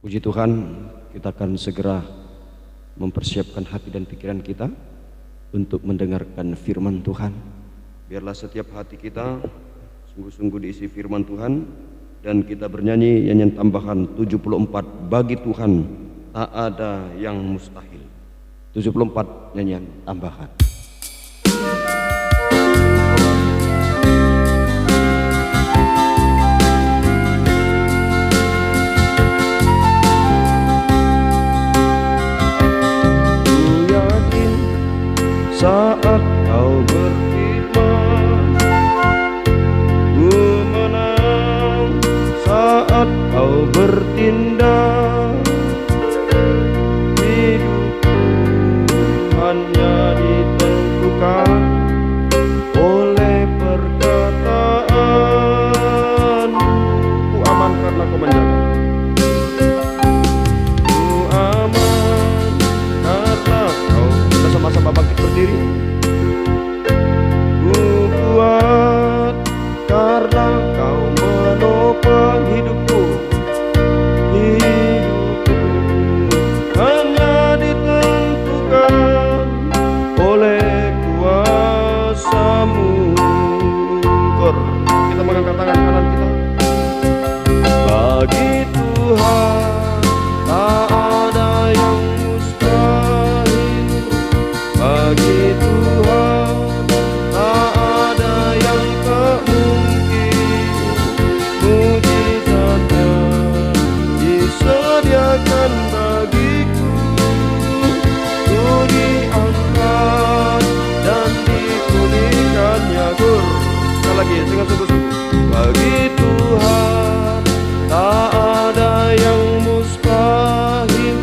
Puji Tuhan, kita akan segera mempersiapkan hati dan pikiran kita untuk mendengarkan firman Tuhan. Biarlah setiap hati kita sungguh-sungguh diisi firman Tuhan, dan kita bernyanyi nyanyian tambahan 74, bagi Tuhan tak ada yang mustahil. 74 nyanyian tambahan. Saat kau berfirman, ku menang. Saat kau bertindak, hidupku hanya ditentukan oleh perkataan. Ku aman karena kau menjaga. Ku aman karena kau. Kita sama-sama bangkit berdiri. Ku kuat karena kau menopang hidupku. Hidupku hanya ditentukan oleh kuasa-Mu. Kita mengangkat tangan kanan kita. Bagi Tuhan tak ada yang mustahil. Bagi Tuhan tak ada yang tak mungkin. Mujizatnya disediakan bagiku. Ku diangkat dan dipulihkannya. Sekali lagi dengan sungguh-sungguh. Bagi Tuhan tak ada yang mustahil.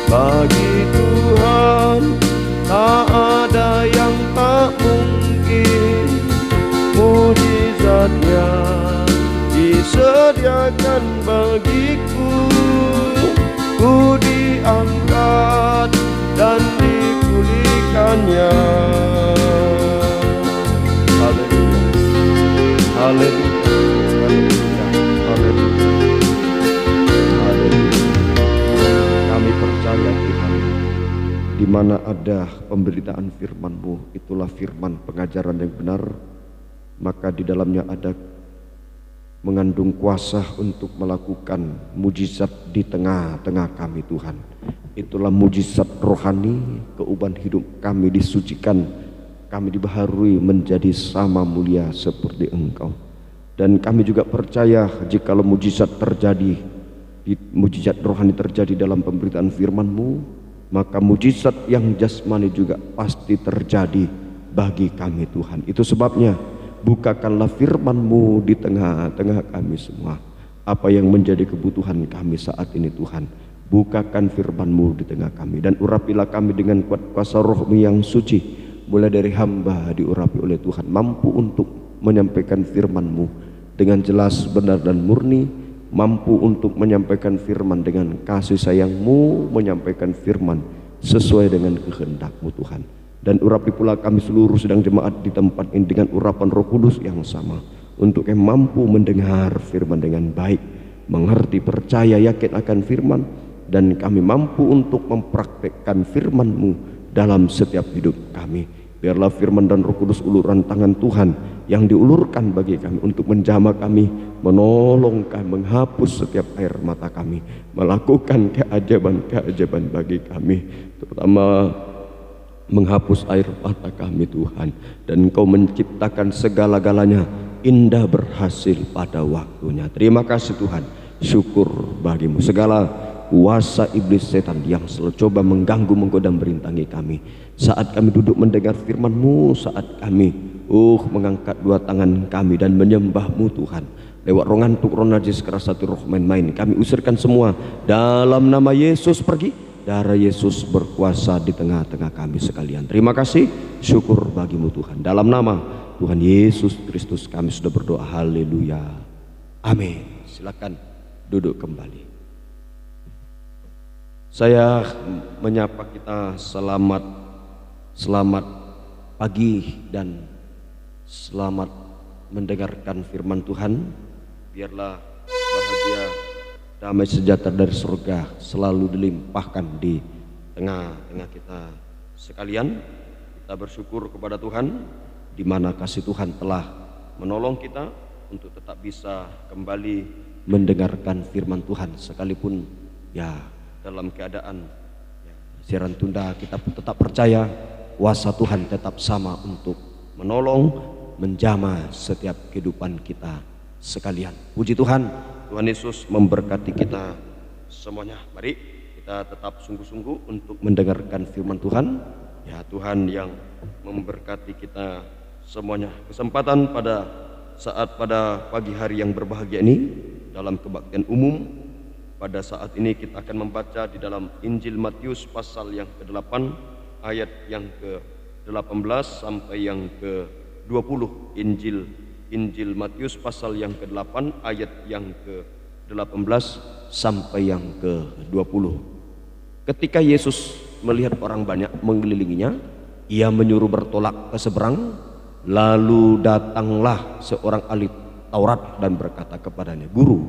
Bagi Tuhan tak ada yang tak mungkin. Mujizatnya disediakan bagiku. Ku diangkat dan dipulihkannya. Haleluya, haleluya, haleluya, haleluya, haleluya. Kami percaya Tuhan, di mana ada pemberitaan firman-Mu, itulah firman pengajaran yang benar, maka di dalamnya ada mengandung kuasa untuk melakukan mujizat di tengah-tengah kami Tuhan. Itulah mujizat rohani, keubahan hidup kami disucikan, kami dibaharui menjadi sama mulia seperti Engkau. Dan kami juga percaya jikalau mujizat terjadi, mujizat rohani terjadi dalam pemberitaan firman-Mu, maka mujizat yang jasmani juga pasti terjadi bagi kami Tuhan. Itu sebabnya bukakanlah firman-Mu di tengah-tengah kami semua. Apa yang menjadi kebutuhan kami saat ini Tuhan, bukakan firman-Mu di tengah kami, dan urapilah kami dengan kuasa Roh-Mu yang suci. Mulai dari hamba diurapi oleh Tuhan, mampu untuk menyampaikan firman-Mu dengan jelas, benar dan murni, mampu untuk menyampaikan firman dengan kasih sayang-Mu, menyampaikan firman sesuai dengan kehendak-Mu Tuhan. Dan urapi pula kami seluruh sedang jemaat di tempat ini dengan urapan Roh Kudus yang sama, untuk kami mampu mendengar firman dengan baik, mengerti, percaya, yakin akan firman, dan kami mampu untuk mempraktekkan firman-Mu dalam setiap hidup kami. Biarlah firman dan Roh Kudus uluran tangan Tuhan yang diulurkan bagi kami untuk menjamah kami, menolong kami, menghapus setiap air mata kami, melakukan keajaiban-keajaiban bagi kami, terutama menghapus air mata kami Tuhan. Dan Engkau menciptakan segala-galanya indah berhasil pada waktunya. Terima kasih Tuhan, syukur bagimu. Segala kuasa iblis setan yang selalu coba mengganggu, menggoda, merintangi kami saat kami duduk mendengar firman-Mu, saat kami mengangkat dua tangan kami dan menyembah-Mu Tuhan, lewat roh ngantuk, roh najis, keras hati, roh main-main, kami usirkan semua dalam nama Yesus. Pergi, darah Yesus berkuasa di tengah-tengah kami sekalian. Terima kasih, syukur bagimu Tuhan. Dalam nama Tuhan Yesus Kristus kami sudah berdoa. Haleluya, amin. Silakan duduk kembali. Saya menyapa kita selamat pagi dan selamat mendengarkan firman Tuhan. Biarlah bahagia damai sejahtera dari surga selalu dilimpahkan di tengah-tengah kita sekalian. Kita bersyukur kepada Tuhan di mana kasih Tuhan telah menolong kita untuk tetap bisa kembali mendengarkan firman Tuhan, sekalipun ya dalam keadaan siaran tunda, kita pun tetap percaya kuasa Tuhan tetap sama untuk menolong, menjamah setiap kehidupan kita sekalian. Puji Tuhan, Tuhan Yesus memberkati kita semuanya. Mari kita tetap sungguh-sungguh untuk mendengarkan firman Tuhan. Ya, Tuhan yang memberkati kita semuanya. Kesempatan pada pagi hari yang berbahagia ini dalam kebaktian umum, pada saat ini kita akan membaca di dalam Injil Matius pasal yang ke-8 ayat yang ke-18 sampai yang ke-20. Injil Matius pasal yang ke-8 ayat yang ke-18 sampai yang ke-20. Ketika Yesus melihat orang banyak mengelilinginya, ia menyuruh bertolak ke seberang. Lalu datanglah seorang ahli Taurat dan berkata kepadanya, "Guru,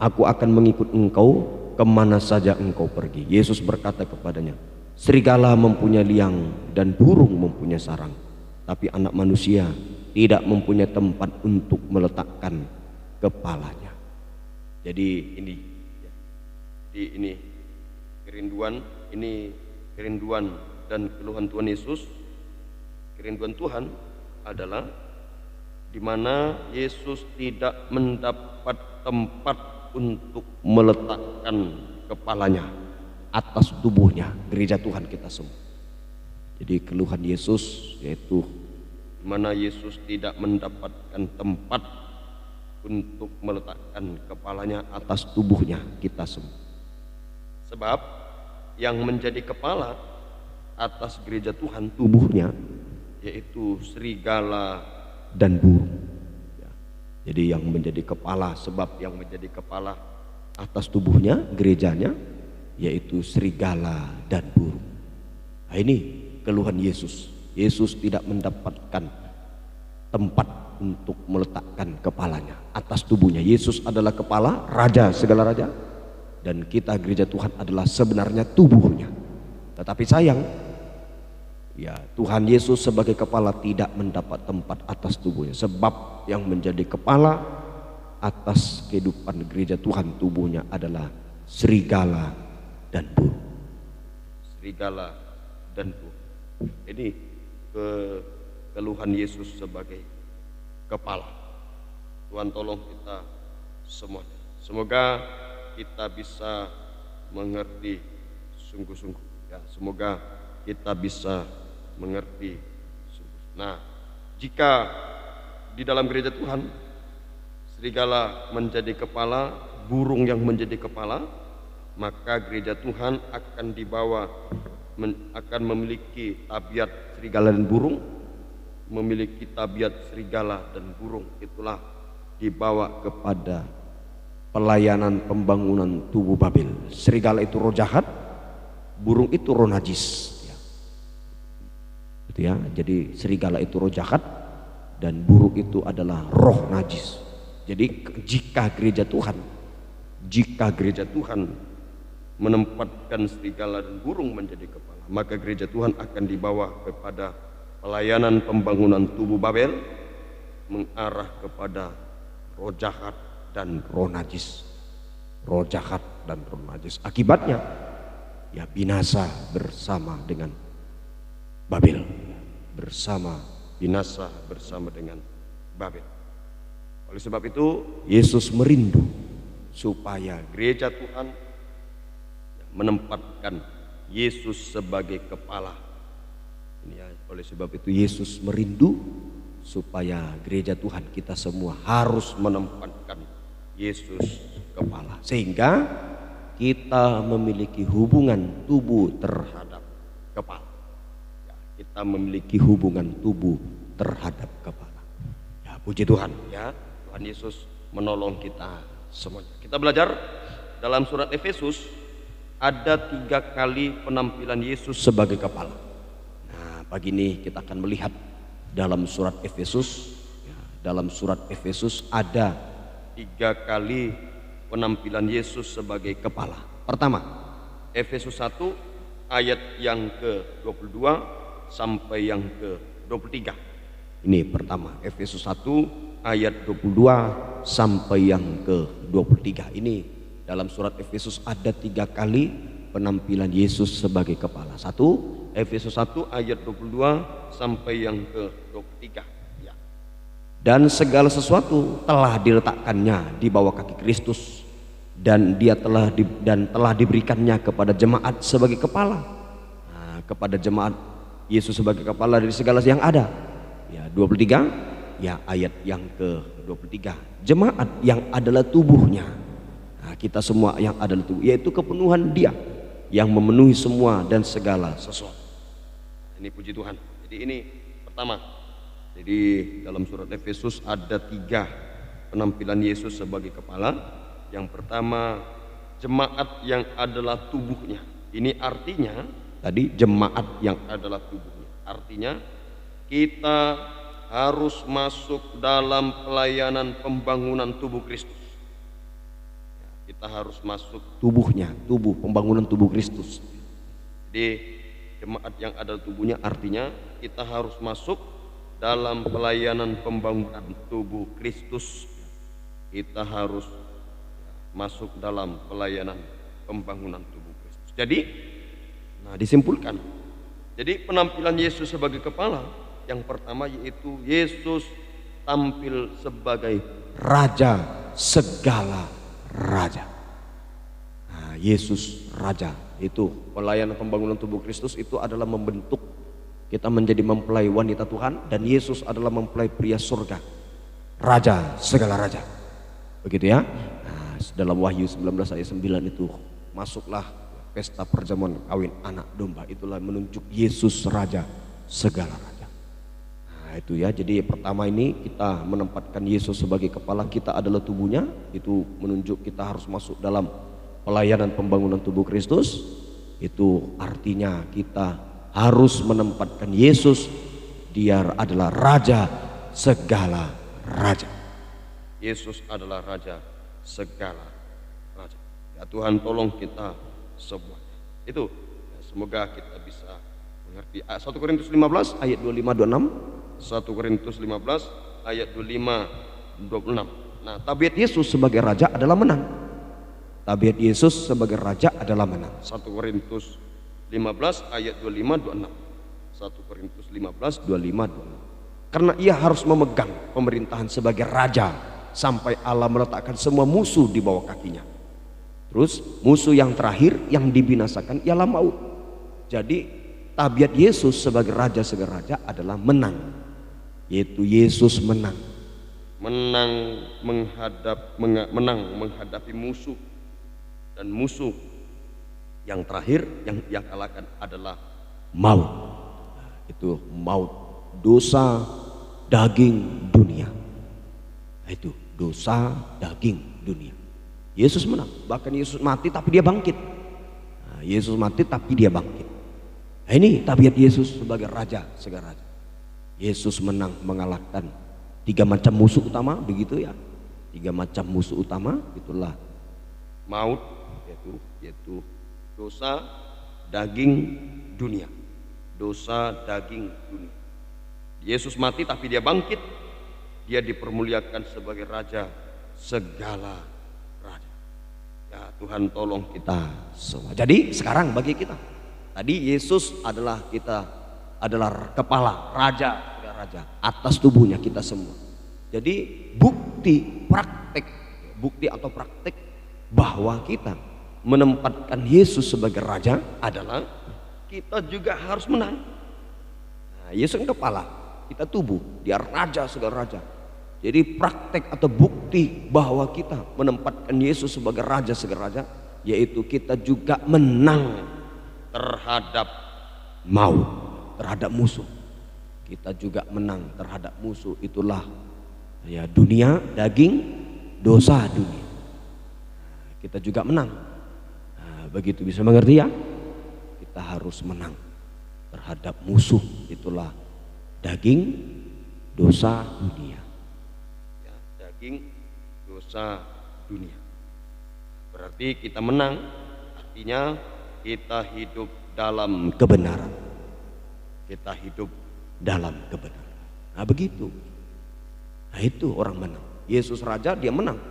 aku akan mengikut engkau kemana saja engkau pergi." Yesus berkata kepadanya, "Serigala mempunyai liang dan burung mempunyai sarang, tapi anak manusia tidak mempunyai tempat untuk meletakkan kepalanya." Jadi ini kerinduan dan keluhan Tuhan Yesus. Kerinduan Tuhan adalah di mana Yesus tidak mendapat tempat untuk meletakkan kepalanya atas tubuhnya, gereja Tuhan kita semua. Jadi keluhan Yesus yaitu di mana Yesus tidak mendapatkan tempat untuk meletakkan kepalanya atas tubuhnya kita semua. Sebab yang menjadi kepala atas gereja Tuhan, tubuhnya, yaitu serigala dan burung. Ya. Jadi yang menjadi kepala, sebab yang menjadi kepala atas tubuhnya, gerejanya, yaitu serigala dan burung. Nah, ini keluhan Yesus. Yesus tidak mendapatkan tempat untuk meletakkan kepalanya atas tubuhnya. Yesus adalah kepala, raja segala raja, dan kita gereja Tuhan adalah sebenarnya tubuhnya. Tetapi sayang, ya, Tuhan Yesus sebagai kepala tidak mendapat tempat atas tubuhnya, sebab yang menjadi kepala atas kehidupan gereja Tuhan, tubuhnya adalah serigala dan burung. Serigala dan burung. Ini keluhan Yesus sebagai kepala. Tuhan tolong kita semuanya. Semoga kita bisa mengerti sungguh-sungguh. Ya, semoga kita bisa mengerti. Nah, jika di dalam gereja Tuhan serigala menjadi kepala, burung yang menjadi kepala, maka gereja Tuhan akan akan memiliki tabiat serigala dan burung, memiliki tabiat serigala dan burung. Itulah dibawa kepada pelayanan pembangunan tubuh Babel. Serigala itu roh jahat, burung itu roh najis. Ya, jadi serigala itu roh jahat dan burung itu adalah roh najis. Jadi jika gereja Tuhan menempatkan serigala dan burung menjadi kepala, maka gereja Tuhan akan dibawa kepada pelayanan pembangunan tubuh Babel, mengarah kepada roh jahat dan roh najis. Roh jahat dan roh najis. Akibatnya ya binasa bersama dengan Babel, binasa bersama dengan Babel. Oleh sebab itu Yesus merindu supaya gereja Tuhan menempatkan Yesus sebagai kepala. Ini ya, oleh sebab itu Yesus merindu supaya gereja Tuhan kita semua harus menempatkan Yesus kepala, sehingga kita memiliki hubungan tubuh terhadap kepala. Kita memiliki hubungan tubuh terhadap kepala. Ya, puji Tuhan, ya, Tuhan Yesus menolong kita semuanya. Kita belajar dalam surat Efesus ada 3 kali penampilan Yesus sebagai kepala. Nah, pagi ini kita akan melihat dalam surat Efesus. Ya, dalam surat Efesus ada 3 kali penampilan Yesus sebagai kepala. Pertama, Efesus 1 ayat yang ke-22 sampai yang ke-23. Ini pertama, Efesus 1 ayat 22 sampai yang ke-23. Ini dalam surat Efesus ada 3 kali penampilan Yesus sebagai kepala. 1, Efesus 1 ayat 22 sampai yang ke-23. Ya. Dan segala sesuatu telah diletakkannya di bawah kaki Kristus, dan telah diberikannya kepada jemaat sebagai kepala. Nah, kepada jemaat Yesus sebagai kepala dari segala yang ada. Ya, 23, ya ayat yang ke-23. Jemaat yang adalah tubuhnya. Nah, kita semua yang adalah tubuh, yaitu kepenuhan Dia yang memenuhi semua dan segala sesuatu. Ini puji Tuhan. Jadi ini pertama. Jadi dalam surat Efesus ada 3 penampilan Yesus sebagai kepala. Yang pertama, jemaat yang adalah tubuhnya. Ini artinya tadi jemaat yang adalah tubuhnya. Artinya kita harus masuk dalam pelayanan pembangunan tubuh Kristus. Kita harus masuk tubuhnya, pembangunan tubuh Kristus. Jadi jemaat yang ada tubuhnya artinya kita harus masuk dalam pelayanan pembangunan tubuh Kristus. Kita harus masuk dalam pelayanan pembangunan tubuh Kristus. Jadi, disimpulkan. Jadi penampilan Yesus sebagai kepala yang pertama yaitu Yesus tampil sebagai Raja segala raja. Nah, Yesus Raja, itu pelayanan pembangunan tubuh Kristus itu adalah membentuk kita menjadi mempelai wanita Tuhan, dan Yesus adalah mempelai pria surga, Raja segala raja. Begitu ya. Nah, dalam Wahyu 19 ayat 9 itu, masuklah pesta perjamuan kawin anak domba, itulah menunjuk Yesus Raja segala raja. Nah, itu ya. Jadi pertama ini kita menempatkan Yesus sebagai kepala, kita adalah tubuhnya, itu menunjuk kita harus masuk dalam pelayanan pembangunan tubuh Kristus. Itu artinya kita harus menempatkan Yesus, Dia adalah Raja segala raja. Yesus adalah Raja segala raja. Ya Tuhan, tolong kita semua. Itu ya, semoga kita bisa mengerti. 1 Korintus 15 ayat 25-26. 1 Korintus 15 ayat 25-26. Nah, tabiat Yesus sebagai raja adalah menang. Tabiat Yesus sebagai raja adalah menang. 1 Korintus 15 ayat 25-26. 1 Korintus 15 25-26. Karena ia harus memegang pemerintahan sebagai raja sampai Allah meletakkan semua musuh di bawah kakinya. Terus musuh yang terakhir yang dibinasakan ialah maut. Jadi tabiat Yesus sebagai raja segala raja adalah menang. Yaitu Yesus menang menghadapi musuh, dan musuh yang terakhir yang kalahkan adalah maut. Itu maut, dosa daging dunia. Itu dosa daging dunia. Yesus menang, bahkan Yesus mati tapi Dia bangkit. Nah, Yesus mati tapi Dia bangkit. Nah, ini tabiat Yesus sebagai raja segala raja. Yesus menang mengalahkan 3 macam musuh utama, begitu ya. 3 macam musuh utama, itulah maut, yaitu dosa daging dunia. Dosa daging dunia. Yesus mati tapi Dia bangkit. Dia dipermuliakan sebagai Raja segala raja. Ya Tuhan, tolong kita semua. Jadi sekarang bagi kita, tadi Yesus adalah kepala, raja segala raja atas tubuhnya kita semua. Jadi bukti atau praktek bahwa kita menempatkan Yesus sebagai raja adalah kita juga harus menang. Nah, Yesus kan kepala, kita tubuh, Dia raja segala raja. Jadi praktek atau bukti bahwa kita menempatkan Yesus sebagai raja segala raja, yaitu kita juga menang terhadap maut, terhadap musuh. Kita juga menang terhadap musuh, itulah ya dunia, daging, dosa dunia. Kita juga menang. Nah, begitu bisa mengerti ya? Kita harus menang terhadap musuh, itulah daging, dosa dunia. Ya, daging, dosa dunia. Berarti kita menang, artinya kita hidup dalam kebenaran. Kita hidup dalam kebenaran. Nah begitu. Nah itu orang menang. Yesus Raja, dia menang.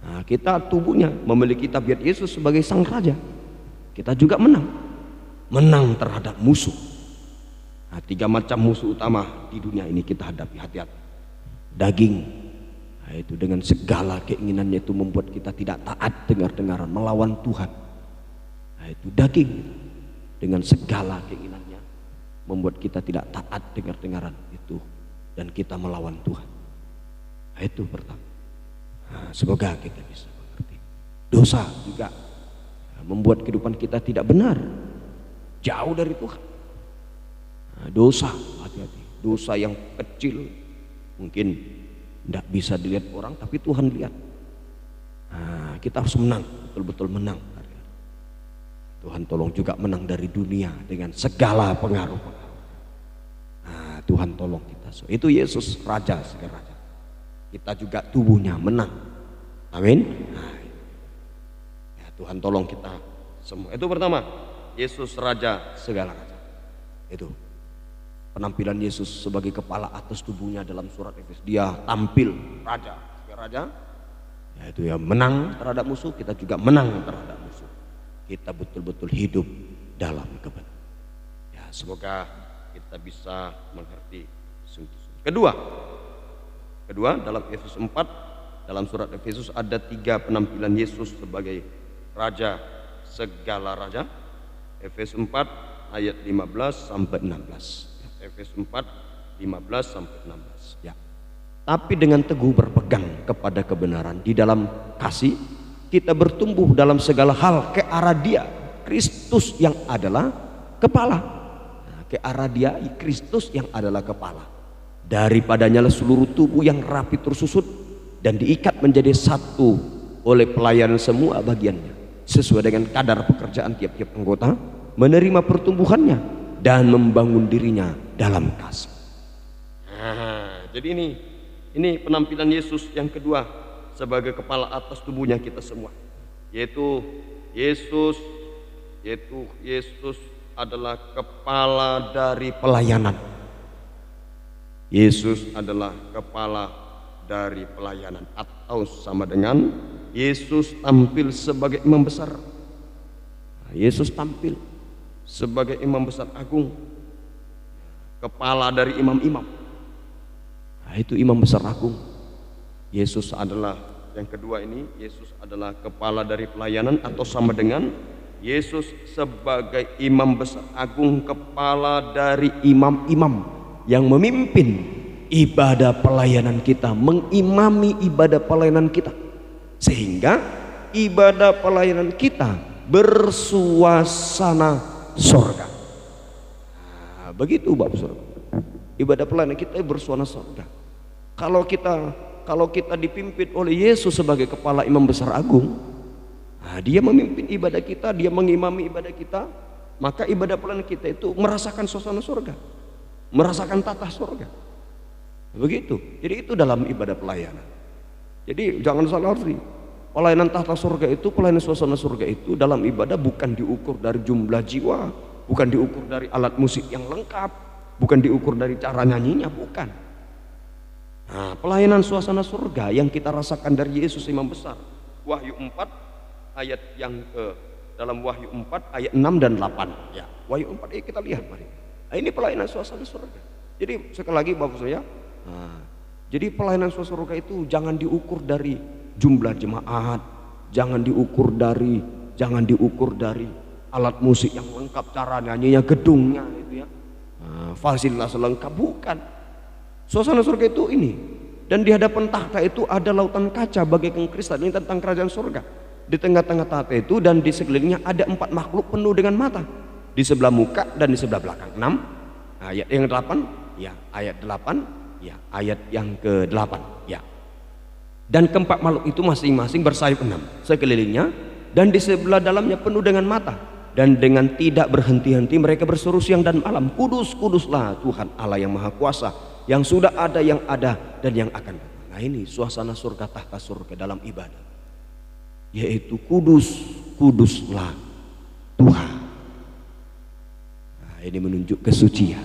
Nah kita tubuhnya memiliki tabiat Yesus sebagai sang Raja. Kita juga menang. Menang terhadap musuh. Nah 3 macam musuh utama di dunia ini kita hadapi. Hati-hati. Daging. Nah itu dengan segala keinginannya itu membuat kita tidak taat dengar-dengaran, melawan Tuhan. Nah itu daging. Dengan segala keinginannya membuat kita tidak taat dengar-dengaran itu, dan kita melawan Tuhan. Nah itu pertama. Nah, semoga kita bisa mengerti. Dosa juga membuat kehidupan kita tidak benar, jauh dari Tuhan. Nah, dosa, hati-hati. Dosa yang kecil mungkin tidak bisa dilihat orang, tapi Tuhan lihat. Nah, kita harus menang, betul-betul menang. Tuhan tolong juga menang dari dunia dengan segala pengaruh-pengaruh. Nah, Tuhan tolong kita. So, itu Yesus Raja segala Raja. Kita juga tubuhnya menang. Amin. Nah, ya, Tuhan tolong kita semua. Itu pertama, Yesus Raja segala Raja. Itu penampilan Yesus sebagai kepala atas tubuhnya dalam surat Efesus. Dia tampil Raja segala Raja. Ya, itu ya, menang terhadap musuh. Kita juga menang terhadap musuh. Kita betul-betul hidup dalam kebenaran. Ya, semoga kita bisa mengerti sungguh-sungguh. Kedua, dalam Efesus 4, dalam surat Efesus ada 3 penampilan Yesus sebagai Raja segala Raja. Efesus 4 ayat 15 sampai 16. Efesus 4 15 sampai 16. Ya. Tapi dengan teguh berpegang kepada kebenaran di dalam kasih, kita bertumbuh dalam segala hal ke arah Dia, Kristus yang adalah kepala. Nah, ke arah Dia, Kristus yang adalah kepala. Daripadanya seluruh tubuh yang rapi tersusun dan diikat menjadi satu oleh pelayanan semua bagiannya, sesuai dengan kadar pekerjaan tiap-tiap anggota, menerima pertumbuhannya dan membangun dirinya dalam kasih. Nah, jadi ini penampilan Yesus yang kedua sebagai kepala atas tubuhnya kita semua, yaitu Yesus adalah kepala dari pelayanan. Yesus adalah kepala dari pelayanan, atau sama dengan Yesus tampil sebagai imam besar. Nah, Yesus tampil sebagai imam besar agung, kepala dari imam-imam. Nah, itu imam besar agung. Yesus adalah yang kedua ini, Yesus adalah kepala dari pelayanan, atau sama dengan Yesus sebagai imam besar agung, kepala dari imam-imam yang memimpin ibadah pelayanan kita, mengimami ibadah pelayanan kita, sehingga ibadah pelayanan kita bersuasana sorga. Nah, begitu Bapak Saudara, ibadah pelayanan kita bersuasana sorga. Kalau kita dipimpin oleh Yesus sebagai kepala imam besar agung, nah, Dia memimpin ibadah kita, Dia mengimami ibadah kita, maka ibadah pelayanan kita itu merasakan suasana surga, merasakan tata surga. Begitu. Jadi itu dalam ibadah pelayanan. Jadi jangan salah arti. Pelayanan tata surga itu, pelayanan suasana surga itu dalam ibadah bukan diukur dari jumlah jiwa, bukan diukur dari alat musik yang lengkap, bukan diukur dari cara nyanyinya, bukan. Nah, pelayanan suasana surga yang kita rasakan dari Yesus imam besar, Wahyu 4 ayat yang dalam Wahyu 4 ayat 6 dan 8. Ya, Wahyu 4 kita lihat mari. Nah, ini pelayanan suasana surga. Jadi sekali lagi Bapak saya, jadi pelayanan suasana surga itu jangan diukur dari jumlah jemaat, jangan diukur dari alat musik yang lengkap, cara nyanyinya, gedungnya itu ya, fasilitas lengkap, bukan. Suasana surga itu ini, dan di hadapan tahta itu ada lautan kaca bagaikan kristal. Ini tentang kerajaan surga. Di tengah-tengah tahta itu dan di sekelilingnya ada 4 makhluk penuh dengan mata, di sebelah muka dan di sebelah belakang. 6 ayat yang 8 ya, ayat 8 ya, ayat yang ke-8 ya. Dan keempat makhluk itu masing-masing bersayap 6 sekelilingnya, dan di sebelah dalamnya penuh dengan mata, dan dengan tidak berhenti-henti mereka berseru siang dan malam, kudus, kuduslah Tuhan Allah yang Maha Kuasa, yang sudah ada, yang ada, dan yang akan datang. Nah, ini suasana surga, tahta surga dalam ibadah. yaitu kudus, kuduslah Tuhan. Nah, ini menunjuk kesucian.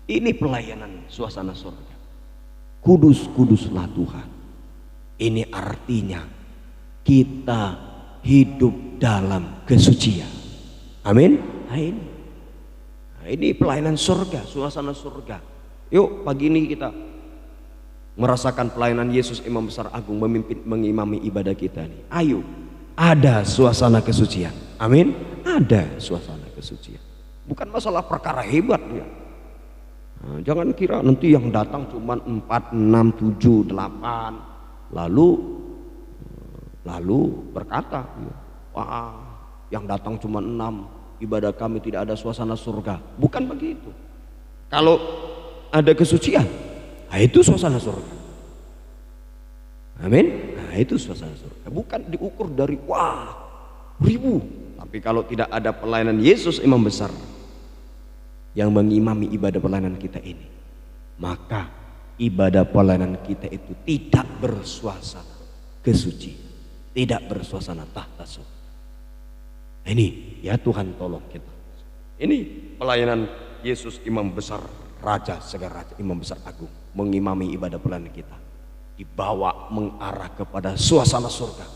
Ini pelayanan suasana surga. Kudus, kuduslah Tuhan. Ini artinya kita hidup dalam kesucian. Amin. Nah, ini pelayanan surga, suasana surga. Yuk pagi ini kita merasakan pelayanan Yesus Imam Besar Agung memimpin, mengimami ibadah kita nih. Ayo, ada suasana kesucian. Amin. Ada suasana kesucian. Bukan masalah perkara hebat ya. Nah, jangan kira nanti yang datang cuma 4, 6, 7, 8 lalu berkata, wah yang datang cuma 6, ibadah kami tidak ada suasana surga. Bukan begitu. Kalau ada kesucian, nah itu suasana surga. Amin. Nah itu suasana surga. Bukan diukur dari wah ribu. Tapi kalau tidak ada pelayanan Yesus Imam Besar yang mengimami ibadah pelayanan kita ini, maka ibadah pelayanan kita itu tidak bersuasana kesucian, tidak bersuasana tahta surga. Ini ya Tuhan tolong kita. Ini pelayanan Yesus Imam Besar, Raja segala Raja, Imam Besar Agung mengimami ibadah pelayanan kita, dibawa mengarah kepada suasana surga,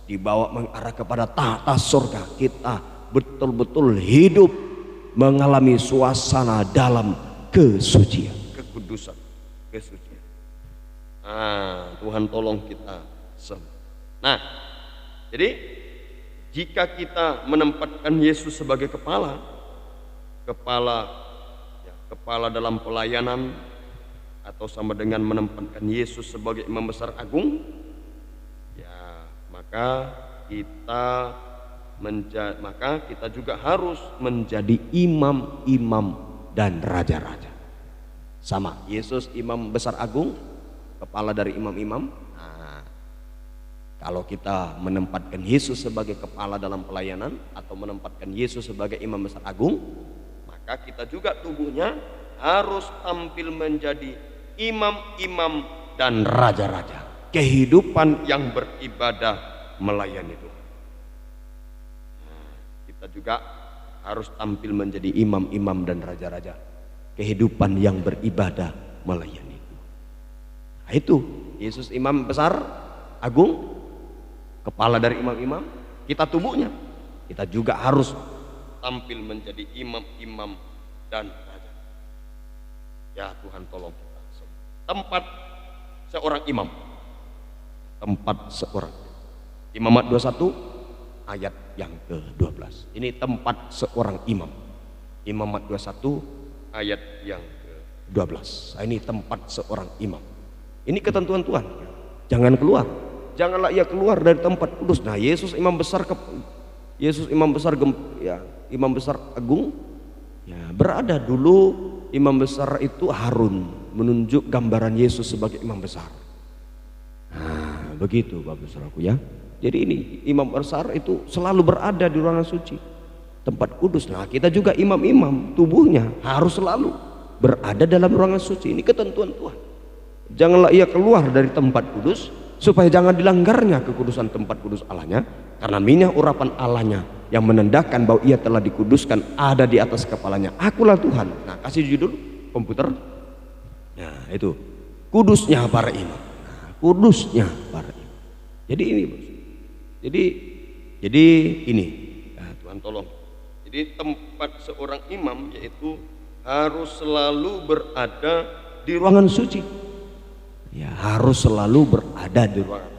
dibawa mengarah kepada tahta surga. Kita betul-betul hidup mengalami suasana dalam kesucian, kekudusan, kesucian. Nah, Tuhan tolong kita semua. Nah, jadi jika kita menempatkan Yesus sebagai kepala dalam pelayanan, atau sama dengan menempatkan Yesus sebagai Imam Besar Agung, ya maka kita juga harus menjadi imam-imam dan raja-raja. Sama, Yesus Imam Besar Agung, kepala dari imam-imam. Nah, kalau kita menempatkan Yesus sebagai kepala dalam pelayanan atau menempatkan Yesus sebagai Imam Besar Agung, maka kita juga tubuhnya harus tampil menjadi imam-imam dan raja-raja. Kehidupan yang beribadah melayani Tuhan. Nah, kita juga harus tampil menjadi imam-imam dan raja-raja. Kehidupan yang beribadah melayani Tuhan. Nah, itu Yesus Imam Besar Agung, kepala dari imam-imam. Kita tubuhnya, kita juga harus tampil menjadi imam-imam dan raja. Ya Tuhan tolong kita. Tempat seorang imam, tempat seorang Imamat 21 ayat yang ke-12. Ini tempat seorang imam. Imamat 21 ayat yang ke-12. Nah, ini tempat seorang imam. Ini ketentuan Tuhan. Jangan keluar. Janganlah ia keluar dari tempat kudus. Nah, Yesus Imam Besar Imam Besar Agung ya, berada dulu. Imam Besar itu Harun, menunjuk gambaran Yesus sebagai imam besar. Nah, begitu Bapak Saudaraku ya. Jadi ini imam besar itu selalu berada di ruangan suci, tempat kudus. Nah, kita juga imam-imam, tubuhnya harus selalu berada dalam ruangan suci. Ini ketentuan Tuhan. Janganlah ia keluar dari tempat kudus, supaya jangan dilanggarnya kekudusan tempat kudus Allahnya, karena minyak urapan Allahnya yang menandakan bahwa ia telah dikuduskan ada di atas kepalanya. Akulah Tuhan. Nah, kasih judul komputer. Nah, itu kudusnya para imam. Nah, kudusnya para imam. Jadi ini, jadi ini. Nah, Tuhan tolong. Jadi tempat seorang imam yaitu harus selalu berada di ruangan suci. Ya, harus selalu berada di ruangan.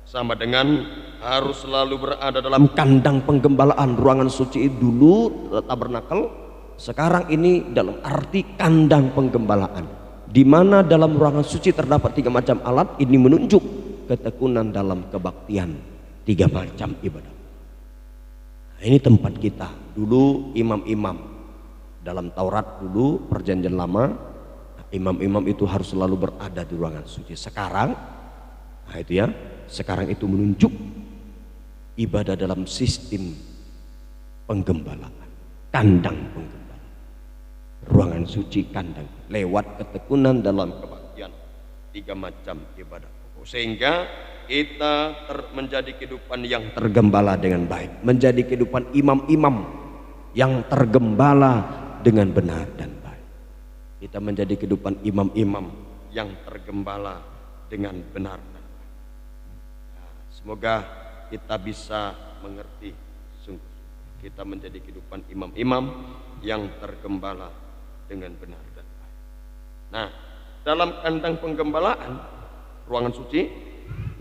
Sama dengan harus selalu berada dalam kandang penggembalaan. Ruangan suci dulu tabernakel, sekarang ini dalam arti kandang penggembalaan, di mana dalam ruangan suci terdapat 3 macam alat. Ini menunjuk ketekunan dalam kebaktian, 3 macam ibadah. Nah, ini tempat kita dulu. Imam-imam dalam Taurat dulu perjanjian lama, imam-imam itu harus selalu berada di ruangan suci. Sekarang, nah itu ya, sekarang itu menunjuk ibadah dalam sistem penggembalaan, kandang penggembalaan, ruangan suci kandang, lewat ketekunan dalam kebaktian, 3 macam ibadah. Sehingga kita menjadi kehidupan yang tergembala dengan baik, menjadi kehidupan imam-imam yang tergembala dengan benar dan baik. Kita menjadi kehidupan imam-imam yang tergembala dengan benar dan baik. Semoga kita bisa mengerti sungguh kita menjadi kehidupan imam-imam yang tergembala dengan benar dan baik. Nah, dalam kandang penggembalaan ruangan suci,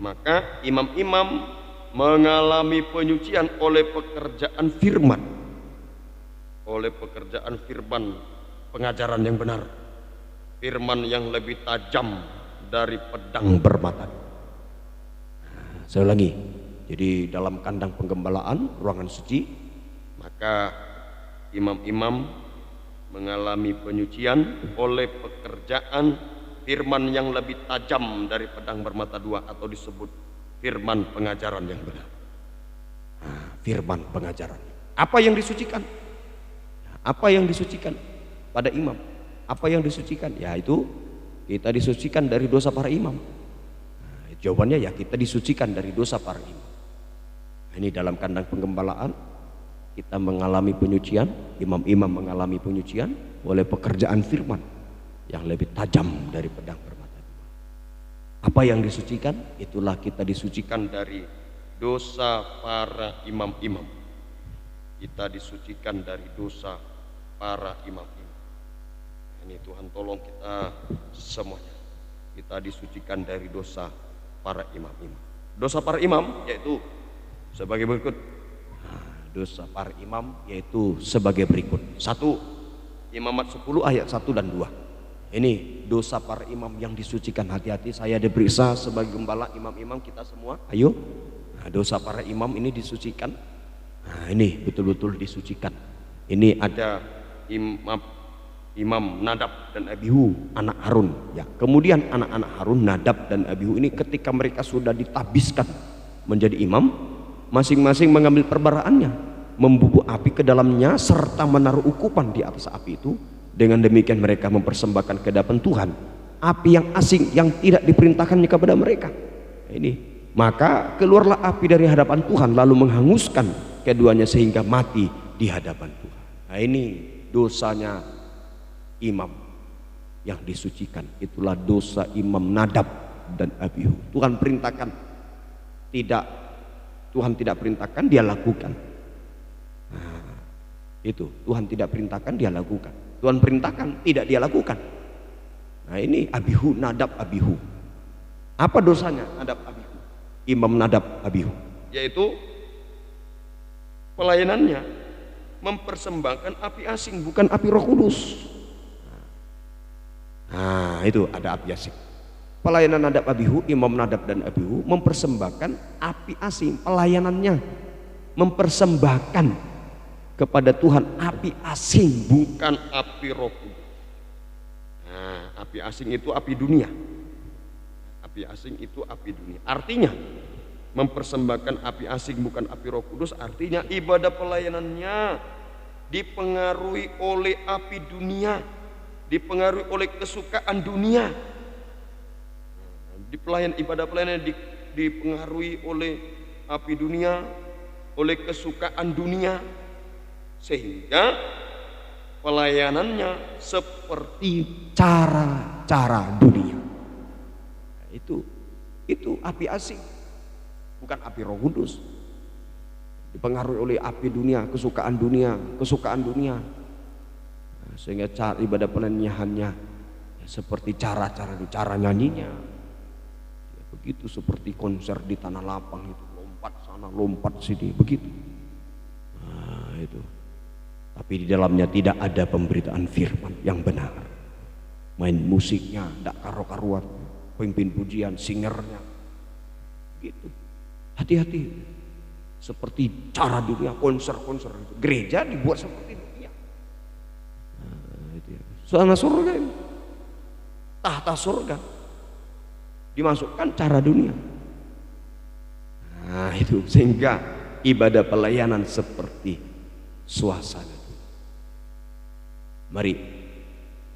maka imam-imam mengalami penyucian oleh pekerjaan firman, pengajaran yang benar, firman yang lebih tajam dari pedang bermata. Saya ulangi, jadi dalam kandang penggembalaan ruangan suci, maka imam-imam mengalami penyucian oleh pekerjaan firman yang lebih tajam dari pedang bermata dua, atau disebut firman pengajaran yang benar. Firman pengajaran. Apa yang disucikan? Apa yang disucikan pada imam? Apa yang disucikan? Yaitu kita disucikan dari dosa para imam. Jawabannya ya, kita disucikan dari dosa para imam. Ini dalam kandang penggembalaan kita mengalami penyucian, imam-imam mengalami penyucian oleh pekerjaan firman yang lebih tajam dari pedang bermata dua. Apa yang disucikan? Itulah kita disucikan dari dosa para imam-imam. Kita disucikan dari dosa para imam-imam. Ini Tuhan tolong kita semuanya. Kita disucikan dari dosa para imam-imam. Dosa para imam yaitu sebagai berikut. Dosa para imam yaitu sebagai berikut. 1, Imamat 10 ayat 1 dan 2. Ini dosa para imam yang disucikan. Hati-hati, saya diperiksa sebagai gembala imam-imam kita semua. Ayo, dosa para imam ini disucikan. Ini betul-betul disucikan. Ini ada Imam Nadab dan Abihu, anak Harun. Ya, kemudian anak-anak Harun, Nadab dan Abihu ini ketika mereka sudah ditabiskan menjadi imam, masing-masing mengambil perbaraannya, membubuk api ke dalamnya serta menaruh ukupan di atas api itu. Dengan demikian mereka mempersembahkan ke hadapan Tuhan api yang asing yang tidak diperintahkannya kepada mereka. Ini maka keluarlah api dari hadapan Tuhan lalu menghanguskan keduanya sehingga mati di hadapan Tuhan. Nah, ini dosanya imam yang disucikan. Itulah dosa Imam Nadab dan Abihu. Tuhan tidak perintahkan, dia lakukan. Nah, itu Tuhan tidak perintahkan, dia lakukan. Tuhan perintahkan, tidak dia lakukan. Nah, ini Abihu, Nadab, Abihu. Apa dosanya Nadab, Abihu? Imam Nadab, Abihu, yaitu pelayanannya mempersembahkan api asing, bukan api Roh Kudus. Nah, itu ada api asing. Pelayanan Nadab, Abihu, Imam Nadab dan Abihu mempersembahkan api asing. Pelayanannya mempersembahkan kepada Tuhan api asing, bukan api Roh Kudus. Nah, api asing itu api dunia. Api asing itu api dunia. Artinya mempersembahkan api asing bukan api Roh Kudus, artinya ibadah pelayanannya dipengaruhi oleh api dunia, dipengaruhi oleh kesukaan dunia. Ibadah pelayanan dipengaruhi oleh api dunia, oleh kesukaan dunia, sehingga pelayanannya seperti cara-cara dunia. Itu api asing, bukan api Roh Kudus. Dipengaruhi oleh api dunia, kesukaan dunia. Sehingga cara ibadah pelayanannya hanya seperti cara nyanyinya. Begitu seperti konser di tanah lapang itu, lompat sana lompat sini, begitu. Nah, itu. Tapi di dalamnya tidak ada pemberitaan firman yang benar. Main musiknya tidak karu-karuan, pemimpin pujian, singernya, gitu. Hati-hati. Seperti cara dunia, konser itu. Gereja dibuat seperti dunia. Nah, itu ya. Suasana surga ini, tahta surga, dimasukkan cara dunia. Nah, itu sehingga ibadah pelayanan seperti suasana. Mari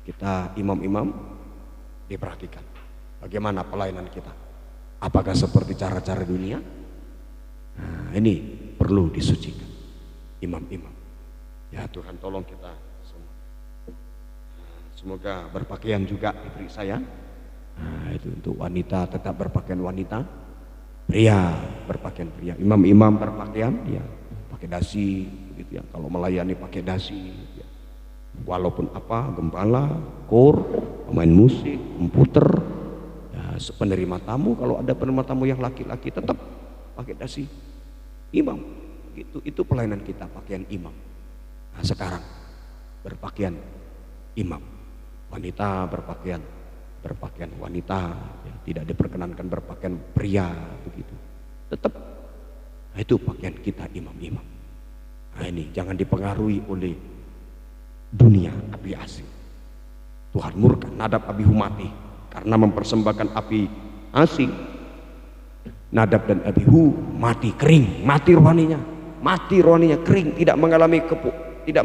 kita imam-imam diperhatikan bagaimana pelayanan kita. Apakah seperti cara-cara dunia? Nah, ini perlu disucikan imam-imam. Ya Tuhan tolong kita semua. Semoga berpakaian juga diberi saya. Nah, itu untuk wanita tetap berpakaian wanita, pria berpakaian pria. Imam-imam berpakaian ya pakai dasi begitu ya. Kalau melayani pakai dasi ya. Walaupun apa, gembala, kor, pemain musik, komputer, ya, penerima tamu, kalau ada penerima tamu yang laki-laki tetap pakai dasi imam. Itu pelayanan kita, pakaian imam. Nah, sekarang berpakaian imam, wanita berpakaian wanita, ya, tidak diperkenankan berpakaian pria begitu. Tetap, nah, itu pakaian kita imam-imam. Nah, ini jangan dipengaruhi oleh dunia api asing. Tuhan murka Nadab Abihu mati karena mempersembahkan api asing. Nadab dan Abihu mati kering, mati rohaninya kering, tidak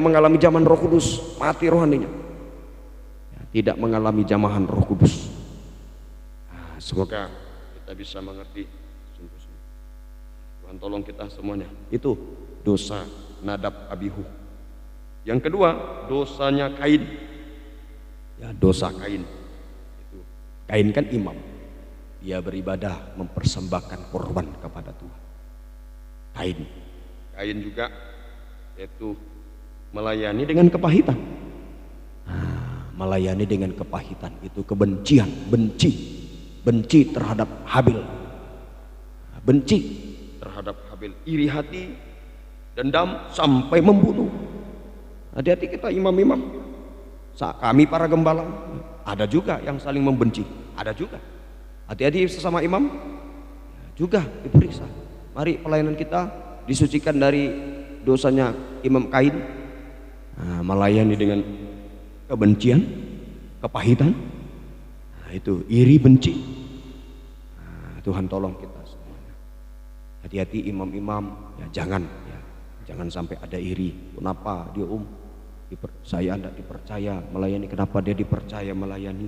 mengalami zaman Roh Kudus, mati rohaninya, tidak mengalami jamahan Roh Kudus. Nah, semoga kita bisa mengerti sungguh-sungguh. Tuhan tolong kita semuanya. Itu dosa Nadab Abihu. Yang kedua, dosanya Kain. Ya, dosa Kain. Itu. Kain kan imam. Dia beribadah mempersembahkan korban kepada Tuhan. Kain juga yaitu melayani dengan kepahitan. Nah, melayani dengan kepahitan itu kebencian, benci terhadap Habil. Benci terhadap Habil, iri hati, dendam sampai membunuh. Hati-hati kita imam-imam. Kami para gembala ada juga yang saling membenci, ada juga. Hati-hati sesama imam juga diperiksa. Mari pelayanan kita disucikan dari dosanya Imam Kain. Nah, melayani dengan kebencian, kepahitan. Nah, itu iri, benci. Nah, Tuhan tolong kita semuanya. Hati-hati imam-imam, ya jangan sampai ada iri. Kenapa dia saya tidak dipercaya melayani, kenapa dia dipercaya melayani?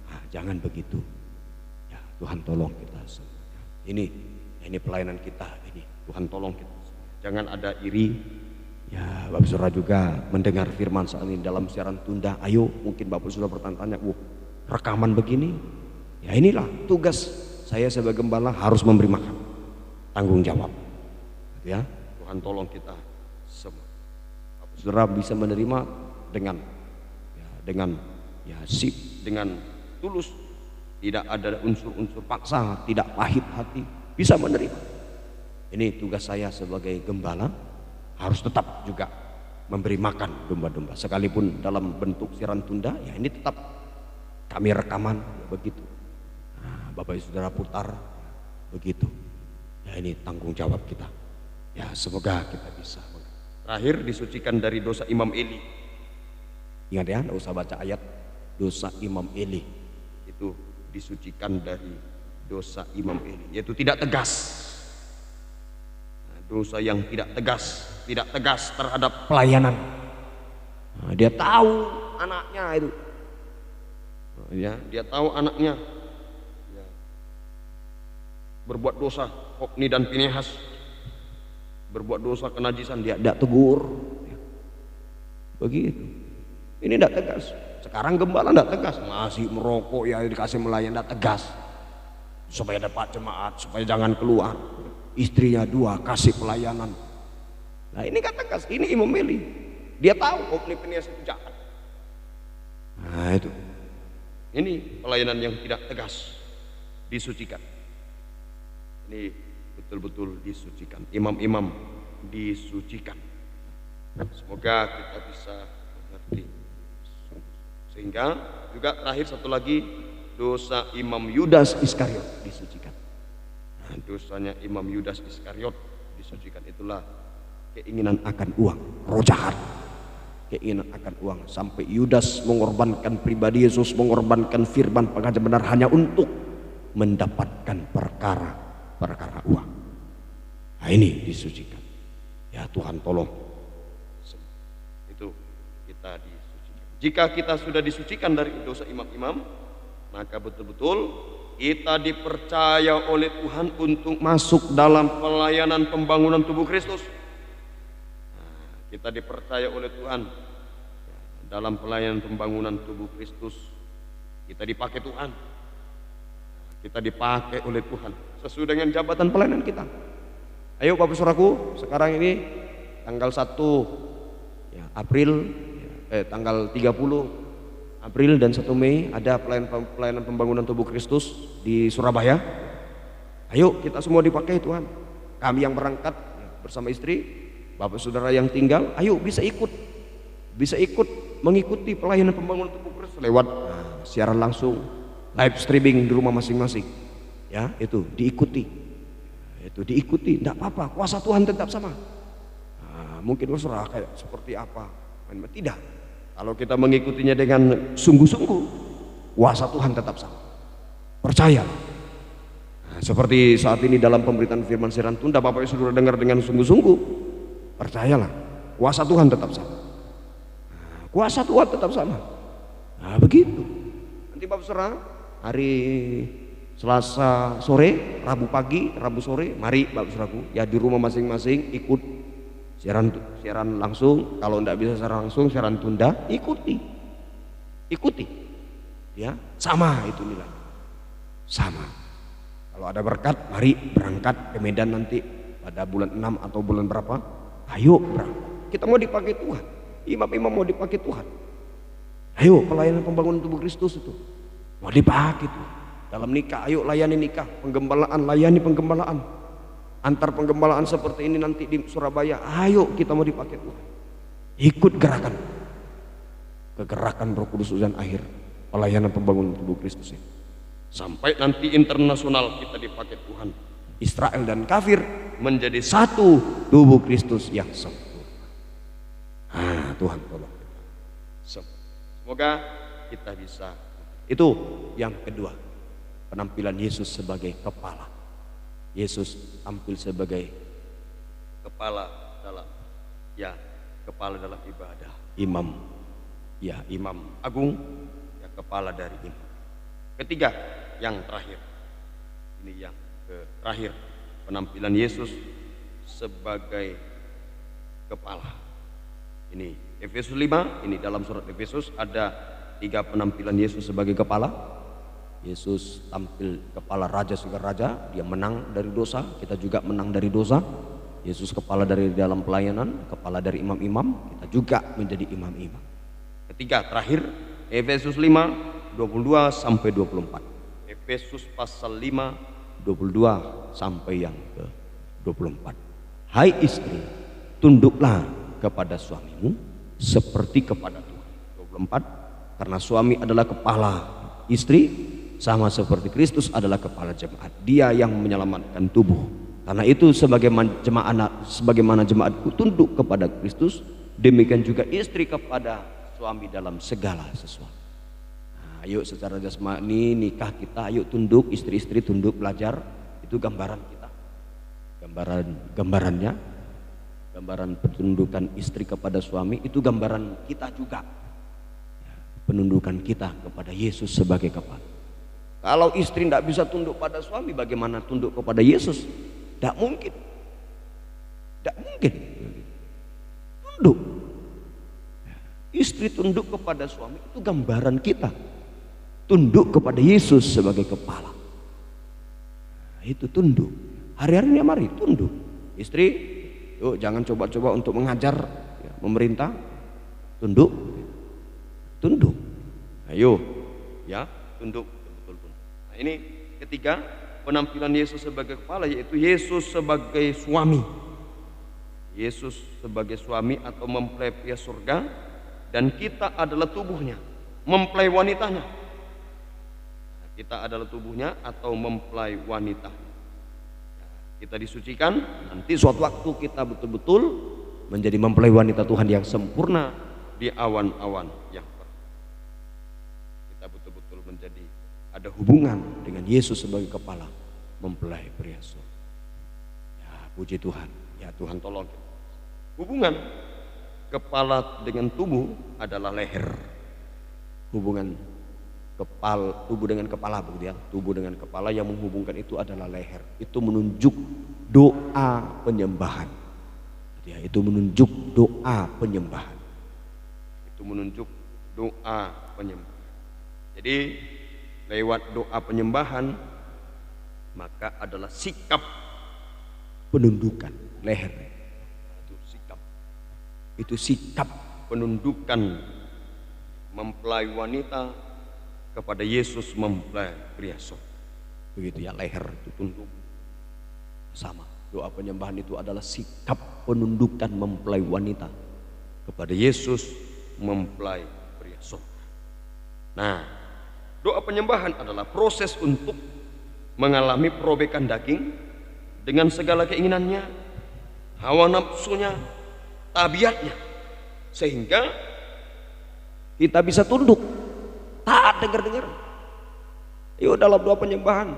Nah, jangan begitu. Ya, Tuhan tolong kita semuanya. Ini pelayanan kita ini. Tuhan tolong kita. Jangan ada iri. Ya, Bapak Saudara juga mendengar firman saat ini dalam siaran tunda. Ayo, mungkin Bapak Saudara bertanya-tanya, rekaman begini. Ya, inilah tugas saya sebagai gembala, harus memberi makan. Tanggung jawab. Ya, Tuhan tolong kita semua. Bapak Saudara bisa menerima dengan tulus, tidak ada unsur-unsur paksa, tidak pahit hati, bisa menerima. Ini tugas saya sebagai gembala, harus tetap juga memberi makan domba-domba, sekalipun dalam bentuk siaran tunda. Ya, ini tetap kami rekaman, ya, begitu. Nah, Bapak Ibu Saudara putar, begitu. Ya, ini tanggung jawab kita. Ya, semoga kita bisa. Terakhir, disucikan dari dosa Imam Eli. Ingat ya, tidak usah baca ayat. Dosa Imam Eli itu disucikan dari dosa Imam Eli, yaitu tidak tegas. Dosa yang tidak tegas terhadap pelayanan. Nah, dia tahu anaknya itu, ya, dia tahu anaknya ya, berbuat dosa, Hofni dan Pinehas berbuat dosa kenajisan, dia tidak tegur, ya. Begitu. Ini tidak tegas. Sekarang gembala tidak tegas, masih merokok ya dikasih melayani, tidak tegas, supaya dapat jemaat, supaya jangan keluar. Istrinya 2 kasih pelayanan. Nah, ini kan tegas. Ini Imam Eli, dia tahu Hofni Pinehas itu jahat. Nah, itu ini pelayanan yang tidak tegas, disucikan. Ini betul-betul disucikan. Imam-imam disucikan. Semoga kita bisa mengerti. Sehingga juga terakhir satu lagi, dosa Imam Yudas Iskariot disucikan. Nah, dosanya Imam Yudas Iskariot disucikan, itulah keinginan akan uang, roh jahat, keinginan akan uang, sampai Yudas mengorbankan pribadi Yesus, mengorbankan firman pengajar benar hanya untuk mendapatkan perkara uang. Nah, ini disucikan. Ya, Tuhan tolong. Itu kita disucikan. Jika kita sudah disucikan dari dosa imam-imam, maka betul-betul kita dipercaya oleh Tuhan untuk masuk dalam pelayanan pembangunan tubuh Kristus. Kita dipercaya oleh Tuhan dalam pelayanan pembangunan tubuh Kristus. Kita dipakai Tuhan. Kita dipakai oleh Tuhan sesuai dengan jabatan pelayanan kita. Ayo Bapak Saudaraku, sekarang ini tanggal 1 April, tanggal 30 April dan 1 Mei ada pelayanan pembangunan tubuh Kristus di Surabaya. Ayo kita semua dipakai Tuhan. Kami yang berangkat bersama istri, Bapak Saudara yang tinggal, ayo bisa ikut mengikuti pelayanan pembangunan tubuh Kristus lewat siaran langsung, live streaming di rumah masing-masing. Ya, itu diikuti, tidak apa-apa, kuasa Tuhan tetap sama. Mungkin saudara kayak seperti apa? Tidak. Kalau kita mengikutinya dengan sungguh-sungguh, kuasa Tuhan tetap sama. Percaya. Seperti saat ini dalam pemberitaan firman siaran tunda, Bapak Ibu Saudara dengar dengan sungguh-sungguh. Percayalah, kuasa Tuhan tetap sama. Kuasa Tuhan tetap sama. Begitu. Nanti Bapak Saudara hari Selasa sore, Rabu pagi, Rabu sore, mari Bapak Saudaraku ya di rumah masing-masing ikut siaran langsung. Kalau tidak bisa siaran langsung, siaran tunda, ikuti. Ya, sama itu nilai. Sama. Kalau ada berkat, mari berangkat ke Medan nanti pada bulan 6 atau bulan berapa. Ayo berangkat. Kita mau dipakai Tuhan. Imam-imam mau dipakai Tuhan. Ayo pelayanan pembangunan tubuh Kristus itu mau dipakai Tuhan. Dalam nikah, ayo layani nikah. Penggembalaan, layani penggembalaan. Antar penggembalaan seperti ini nanti di Surabaya. Ayo kita mau dipakai Tuhan. Ikut gerakan. Kegerakan Roh Kudus dan akhir pelayanan pembangunan tubuh Kristus ini. Sampai nanti internasional kita dipakai Tuhan. Israel dan kafir menjadi satu tubuh Kristus yang sempurna. Tuhan tolong kita. Semoga kita bisa. Itu yang kedua, penampilan Yesus sebagai kepala. Yesus tampil sebagai kepala dalam ibadah. Imam agung, kepala dari imam. Ketiga, yang terakhir. Ini yang terakhir, penampilan Yesus sebagai kepala. Ini Efesus 5, ini dalam surat Efesus ada 3 penampilan Yesus sebagai kepala. Yesus tampil kepala raja segala raja, dia menang dari dosa, kita juga menang dari dosa. Yesus kepala dari dalam pelayanan, kepala dari imam-imam, kita juga menjadi imam-imam. Ketiga, terakhir Efesus 5 22 sampai 24. Efesus pasal 5 22 sampai yang ke 24. Hai istri, tunduklah kepada suamimu seperti kepada Tuhan. 24, karena suami adalah kepala istri, sama seperti Kristus adalah kepala jemaat. Dia yang menyelamatkan tubuh. Karena itu sebagaimana jemaatku tunduk kepada Kristus, demikian juga istri kepada suami dalam segala sesuatu. Ayo secara jasmani nikah kita, ayo tunduk, istri-istri tunduk, belajar. Itu gambaran kita, gambaran penundukan istri kepada suami. Itu gambaran kita juga, penundukan kita kepada Yesus sebagai kepala. Kalau istri tidak bisa tunduk pada suami, bagaimana tunduk kepada Yesus? Tidak mungkin. Tunduk. Istri tunduk kepada suami itu gambaran kita. Tunduk kepada Yesus sebagai kepala. Itu tunduk. Hari-harinya mari tunduk. Istri, yuk jangan coba-coba untuk mengajar, memerintah. Tunduk. Ayo, ya tunduk betul-betul. Nah ini ketiga, penampilan Yesus sebagai kepala, yaitu Yesus sebagai suami. Yesus sebagai suami atau mempelai pria surga, dan kita adalah tubuhnya, mempelai wanitanya. Kita adalah tubuhnya atau mempelai wanita. Kita disucikan, nanti suatu waktu kita betul-betul menjadi mempelai wanita Tuhan yang sempurna di awan-awan yang perkasa. Kita betul-betul menjadi ada hubungan dengan Yesus sebagai kepala, mempelai pria surga. Ya, puji Tuhan. Ya Tuhan tolong. Hubungan kepala dengan tubuh adalah leher. Hubungan tubuh dengan kepala begitu ya. Tubuh dengan kepala yang menghubungkan itu adalah leher. Itu menunjuk doa penyembahan. Ya, itu menunjuk doa penyembahan. Itu menunjuk doa penyembahan. Jadi lewat doa penyembahan maka adalah sikap penundukan leher. Itu sikap. Itu sikap penundukan mempelai wanita kepada Yesus mempelai pria sorga. Begitu ya, leher itu tunduk. Sama, doa penyembahan itu adalah sikap penundukan mempelai wanita kepada Yesus mempelai pria sorga. Nah, doa penyembahan adalah proses untuk mengalami perobekan daging dengan segala keinginannya, hawa nafsunya, tabiatnya, sehingga kita bisa tunduk, taat dengar-dengar. Yuk dalam doa penyembahan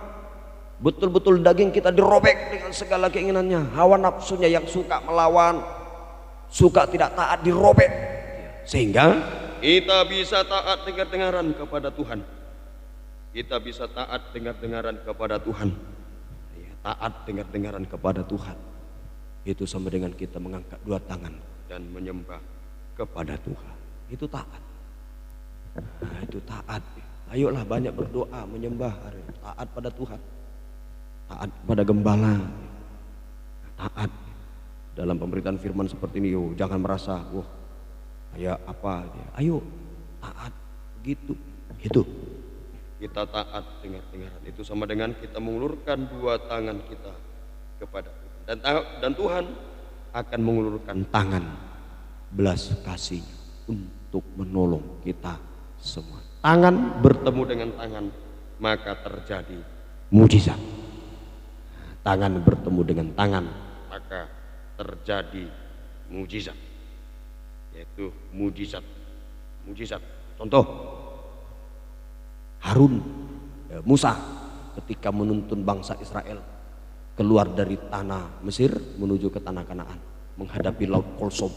betul-betul daging kita dirobek dengan segala keinginannya, hawa nafsunya yang suka melawan, suka tidak taat dirobek, sehingga kita bisa taat dengar-dengaran kepada Tuhan. Kita bisa taat dengar-dengaran kepada Tuhan. Taat dengar-dengaran kepada Tuhan. Itu sama dengan kita mengangkat dua tangan dan menyembah kepada Tuhan. Itu taat. Nah, itu taat. Ayolah banyak berdoa, menyembah, taat pada Tuhan, taat pada gembala, taat dalam pemberitaan firman seperti ini. Yo, jangan merasa, wah, kayak apa? Ayo taat, begitu. Itu kita taat dengar-dengaran. Itu sama dengan kita mengulurkan dua tangan kita kepada Tuhan, dan Tuhan akan mengulurkan tangan belas kasih-Nya untuk menolong kita semua. Tangan bertemu dengan tangan maka terjadi mujizat. Tangan bertemu dengan tangan maka terjadi mujizat, yaitu mujizat. Contoh Harun, Musa ketika menuntun bangsa Israel keluar dari tanah Mesir menuju ke tanah Kanaan, menghadapi laut Kolsom,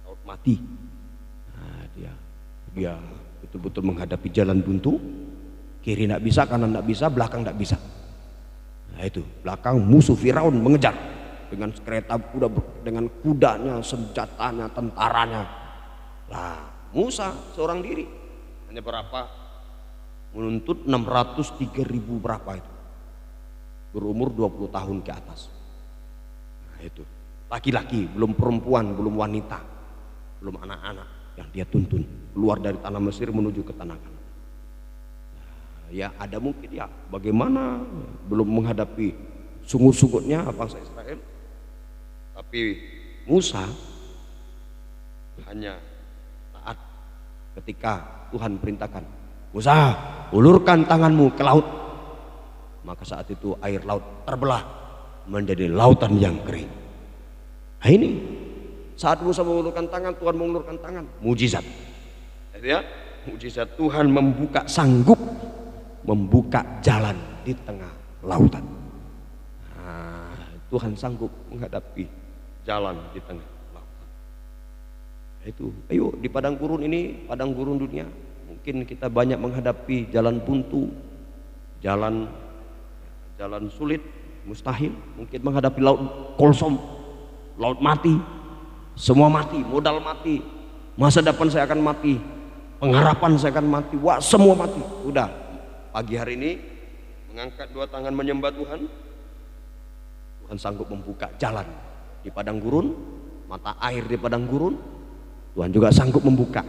laut mati. Nah, dia betul-betul menghadapi jalan buntu, kiri tidak bisa, kanan tidak bisa, belakang tidak bisa. Nah, itu belakang musuh Firaun mengejar dengan kereta kuda, dengan kudanya, senjatanya, tentaranya. Lah, Musa seorang diri hanya berapa? Menuntut 603.000 berapa itu? Berumur 20 tahun ke atas. Nah, itu laki-laki, belum perempuan, belum wanita, belum anak-anak yang dia tuntun keluar dari tanah Mesir menuju ke tanah Kanaan. Nah, ya ada mungkin ya bagaimana belum menghadapi sungut-sungutnya bangsa Israel, tapi Musa hanya taat ketika Tuhan perintahkan, Musa ulurkan tanganmu ke laut, maka saat itu air laut terbelah menjadi lautan yang kering. Nah, ini saat Musa mengulurkan tangan, Tuhan mengulurkan tangan, mujizat. Ya, mujizat. Tuhan sanggup membuka jalan di tengah lautan. Nah, Tuhan sanggup menghadapi jalan di tengah lautan. Nah, itu, ayo di padang gurun ini, padang gurun dunia, mungkin kita banyak menghadapi jalan buntu, jalan sulit, mustahil. Mungkin menghadapi laut Kolsom, laut mati, semua mati, modal mati, masa depan saya akan mati, pengharapan saya akan mati, wah semua mati. Udah, pagi hari ini mengangkat dua tangan menyembah Tuhan, Tuhan sanggup membuka jalan di padang gurun, mata air di padang gurun. Tuhan juga sanggup membuka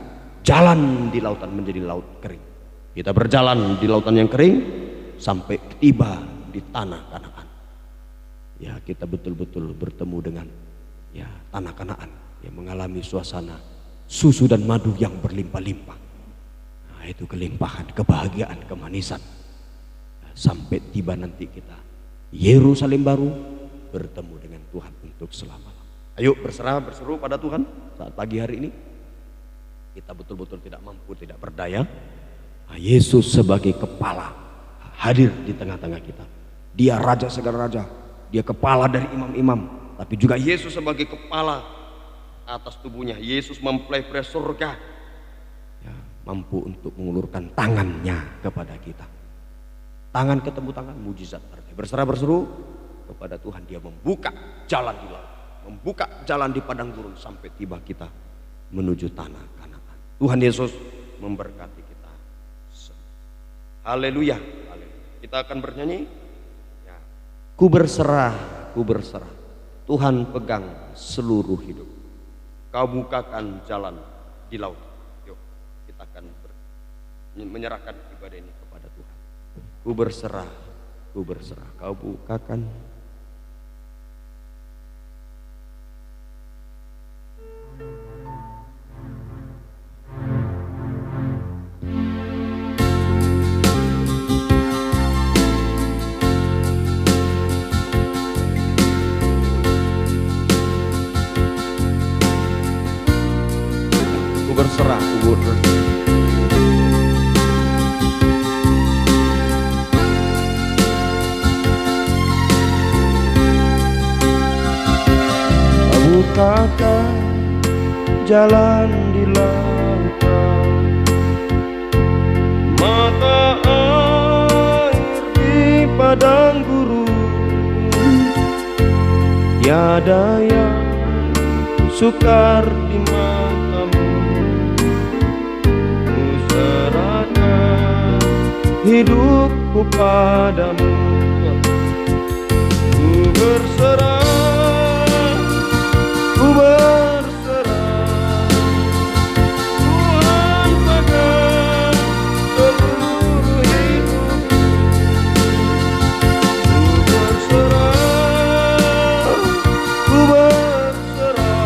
jalan di lautan menjadi laut kering. Kita berjalan di lautan yang kering sampai tiba di tanah Kanaan. Ya, kita betul-betul bertemu dengan ya tanah Kanaan yang mengalami suasana susu dan madu yang berlimpah-limpah. Nah, itu kelimpahan, kebahagiaan, kemanisan. Nah, sampai tiba nanti kita Yerusalem baru, bertemu dengan Tuhan untuk selama-lamanya. Ayo berseru pada Tuhan saat pagi hari ini. Kita betul-betul tidak mampu, tidak berdaya. Nah, Yesus sebagai kepala hadir di tengah-tengah kita. Dia raja segala raja, dia kepala dari imam-imam, tapi juga Yesus sebagai kepala atas tubuhnya. Yesus mempelai pria surga, mampu untuk mengulurkan tangannya kepada kita. Tangan ketemu tangan, mujizat terjadi. Berserah berseru kepada Tuhan, dia membuka jalan di laut, membuka jalan di padang gurun sampai tiba kita menuju tanah Kanaan. Tuhan Yesus memberkati kita. Haleluya. Kita akan bernyanyi. Ya. Ku berserah, ku berserah. Tuhan pegang seluruh hidup. Kau bukakan jalan di laut. Yuk, kita akan menyerahkan ibadah ini kepada Tuhan. Ku berserah, ku berserah. Kau bukakan. Berserah, ku berserah. Bukakan jalan di lautan, mata air di padang gurun, tiada yang sukar di matamu. Hidupku padamu, ku berserah, ku berserah. Tuhan pegang seluruh hidupku, ku berserah, ku berserah.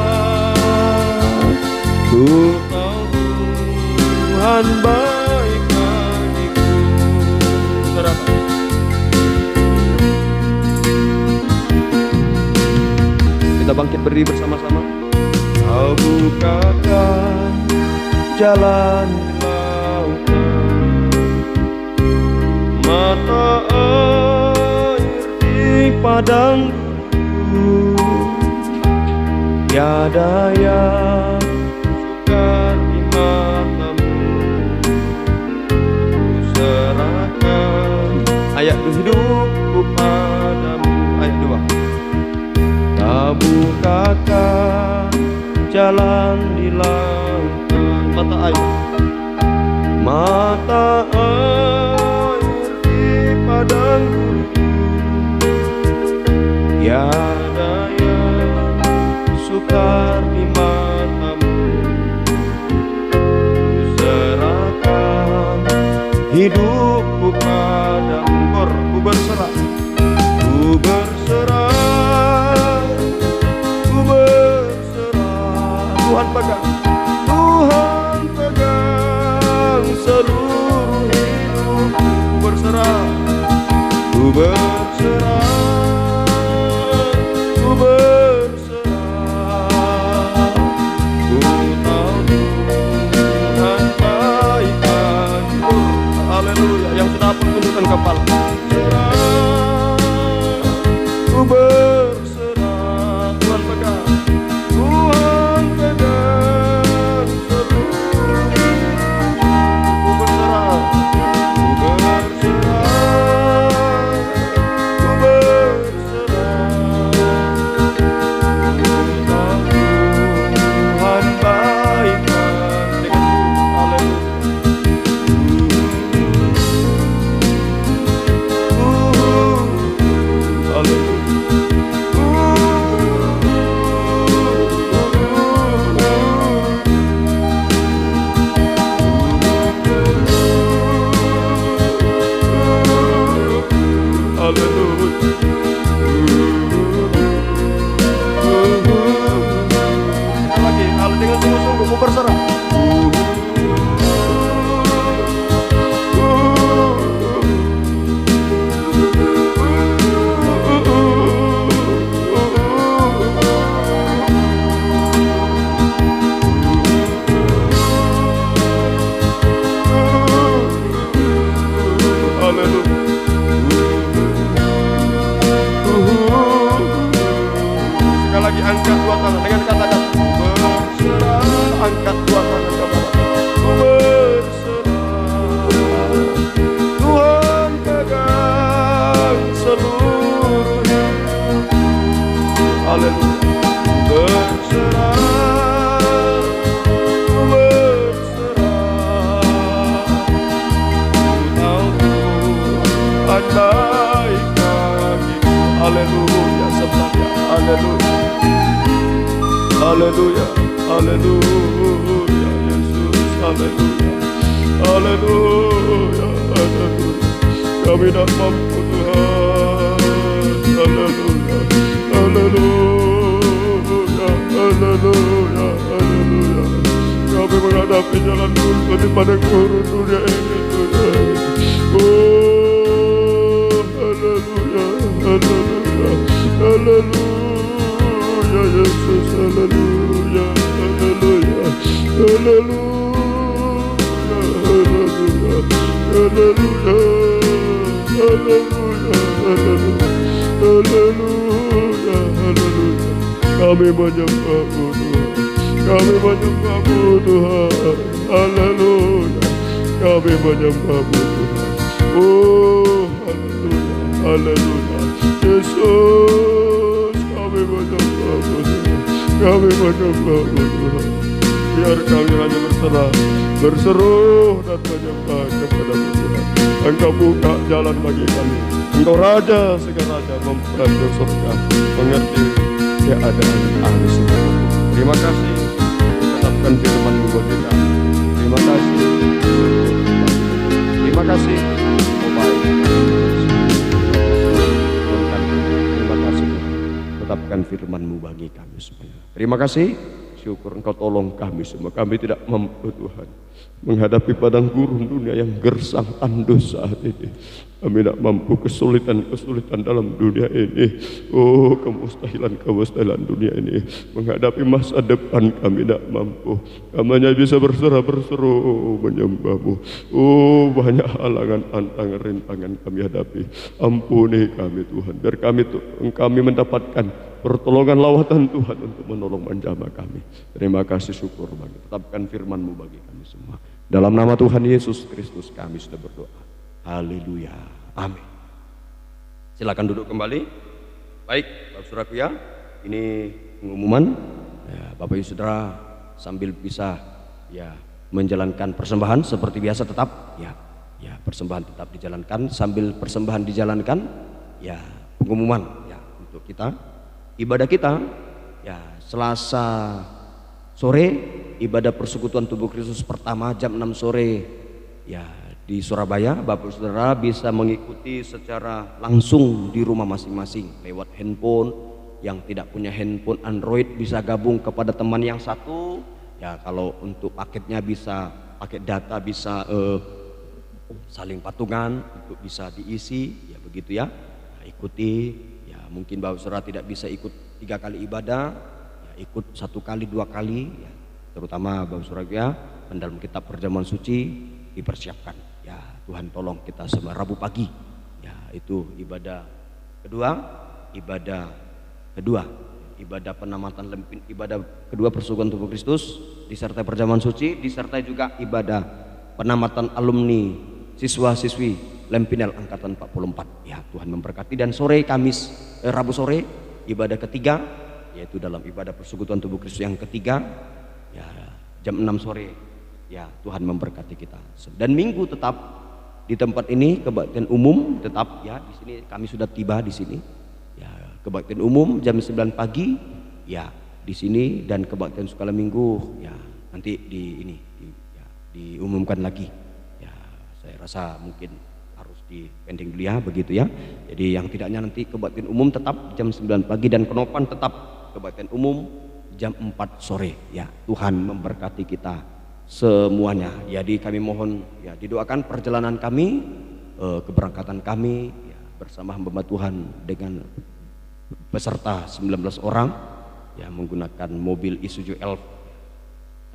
Ku tahu Tuhan baik. Kita bangkit berdiri bersama-sama. Kau bukakan jalan di lautan, mata air di padang gurun, tiada yang sukar di matamu. Ku serahkan ayat hidupku padamu. Ayat 2. Kau bukakan jalan di lautan, mata air di padang gurun, tiada yang sukar di matamu. Ku serahkan hidupku padamu. Ku berserah, ku berserah. Tuhan pegang, Tuhan pegang seluruh hidup. Ku berserah, ku berserah, ku berserah. Ku tahu Tuhan baik bagiku. Haleluya. Yang sudah pun tundukkan kepala. Berserah, ku berserah. Tuhan pegang. Angkat dua tangan dengan katakan berserah. Angkat dua tangan ke bawah. Haleluya, haleluya Yesus, haleluya, haleluya, haleluya. Kami tidak mampu Tuhan, haleluya, haleluya, haleluya, haleluya. Kami menghadapi jalan buntu di padang gurun dunia ini Tuhan. Oh, haleluya, haleluya, haleluya Yesus, haleluya, haleluya, haleluya, haleluya, haleluya, haleluya, haleluya, haleluya. Kami menyembah-Mu Tuhan, kami menyembah-Mu Tuhan, haleluya, kami menyembah-Mu Tuhan. Oh, haleluya, haleluya, Yesus, kami menyembah-Mu Tuhan, kami menyembah-Mu Tuhan. Biar kami hanya berseru dan menyembah kepada-Mu Tuhan. Engkau buka jalan bagi kami, Engkau Raja segala raja, memperhatikan surga, mengerti keadaan ahli surga. Terima kasih, tetapkan firman-Mu bagi kami. Terima kasih, terima kasih, oh baik. Terima kasih, tetapkan firman-Mu bagi kami semua. Terima kasih, syukur Engkau tolong kami semua. Kami tidak mampu Tuhan menghadapi padang gurun dunia yang gersang tandus saat ini. Kami tidak mampu kesulitan-kesulitan dalam dunia ini. Oh, kemustahilan dunia ini. Menghadapi masa depan kami tidak mampu. Kami hanya bisa berseru menyembah-Mu. Oh, banyak halangan, tantangan, rintangan kami hadapi. Ampuni kami Tuhan, biar kami mendapatkan pertolongan lawatan Tuhan untuk menolong menjamah kami. Terima kasih, syukur bagi tetapkan firman-Mu bagi kami semua. Dalam nama Tuhan Yesus Kristus kami sudah berdoa. Haleluya, amin. Silakan duduk kembali. Baik, Bapak Saudaraku ya, ini pengumuman ya, Bapak Ibu Saudara sambil bisa ya menjalankan persembahan seperti biasa tetap ya persembahan tetap dijalankan. Sambil persembahan dijalankan ya pengumuman ya untuk kita ibadah kita ya Selasa sore ibadah persekutuan tubuh Kristus pertama jam 6 sore ya di Surabaya. Bapak Saudara bisa mengikuti secara langsung di rumah masing-masing lewat handphone. Yang tidak punya handphone Android bisa gabung kepada teman yang satu ya. Kalau untuk paketnya bisa paket data bisa saling patungan untuk bisa diisi ya begitu ya. Nah, ikuti ya, mungkin Bapak Saudara tidak bisa ikut 3 kali ibadah ya, ikut 1 kali 2 kali ya. Terutama Bapak Saudara ya, dalam kitab perjamuan suci dipersiapkan ya. Tuhan tolong kita semua Rabu pagi ya, itu ibadah penamatan lempin, ibadah kedua persekutuan tubuh Kristus disertai perjamuan suci, disertai juga ibadah penamatan alumni siswa-siswi Lempinel angkatan 44 ya. Tuhan memberkati. Dan sore Rabu sore ibadah ketiga yaitu dalam ibadah persekutuan tubuh Kristus yang ketiga ya jam 6 sore ya. Tuhan memberkati kita. Dan minggu tetap di tempat ini kebaktian umum tetap ya. Di sini kami sudah tiba di sini ya, kebaktian umum jam 9 pagi ya di sini. Dan kebaktian skala minggu ya nanti diumumkan lagi ya. Saya rasa mungkin harus dipending dulu ya begitu ya. Jadi yang tidaknya nanti kebaktian umum tetap jam 9 pagi dan kenopan tetap kebaktian umum jam 4 sore ya. Tuhan memberkati kita semuanya. Jadi kami mohon ya didoakan perjalanan kami, keberangkatan kami ya, bersama hamba Tuhan dengan peserta 19 orang ya menggunakan mobil Isuzu Elf.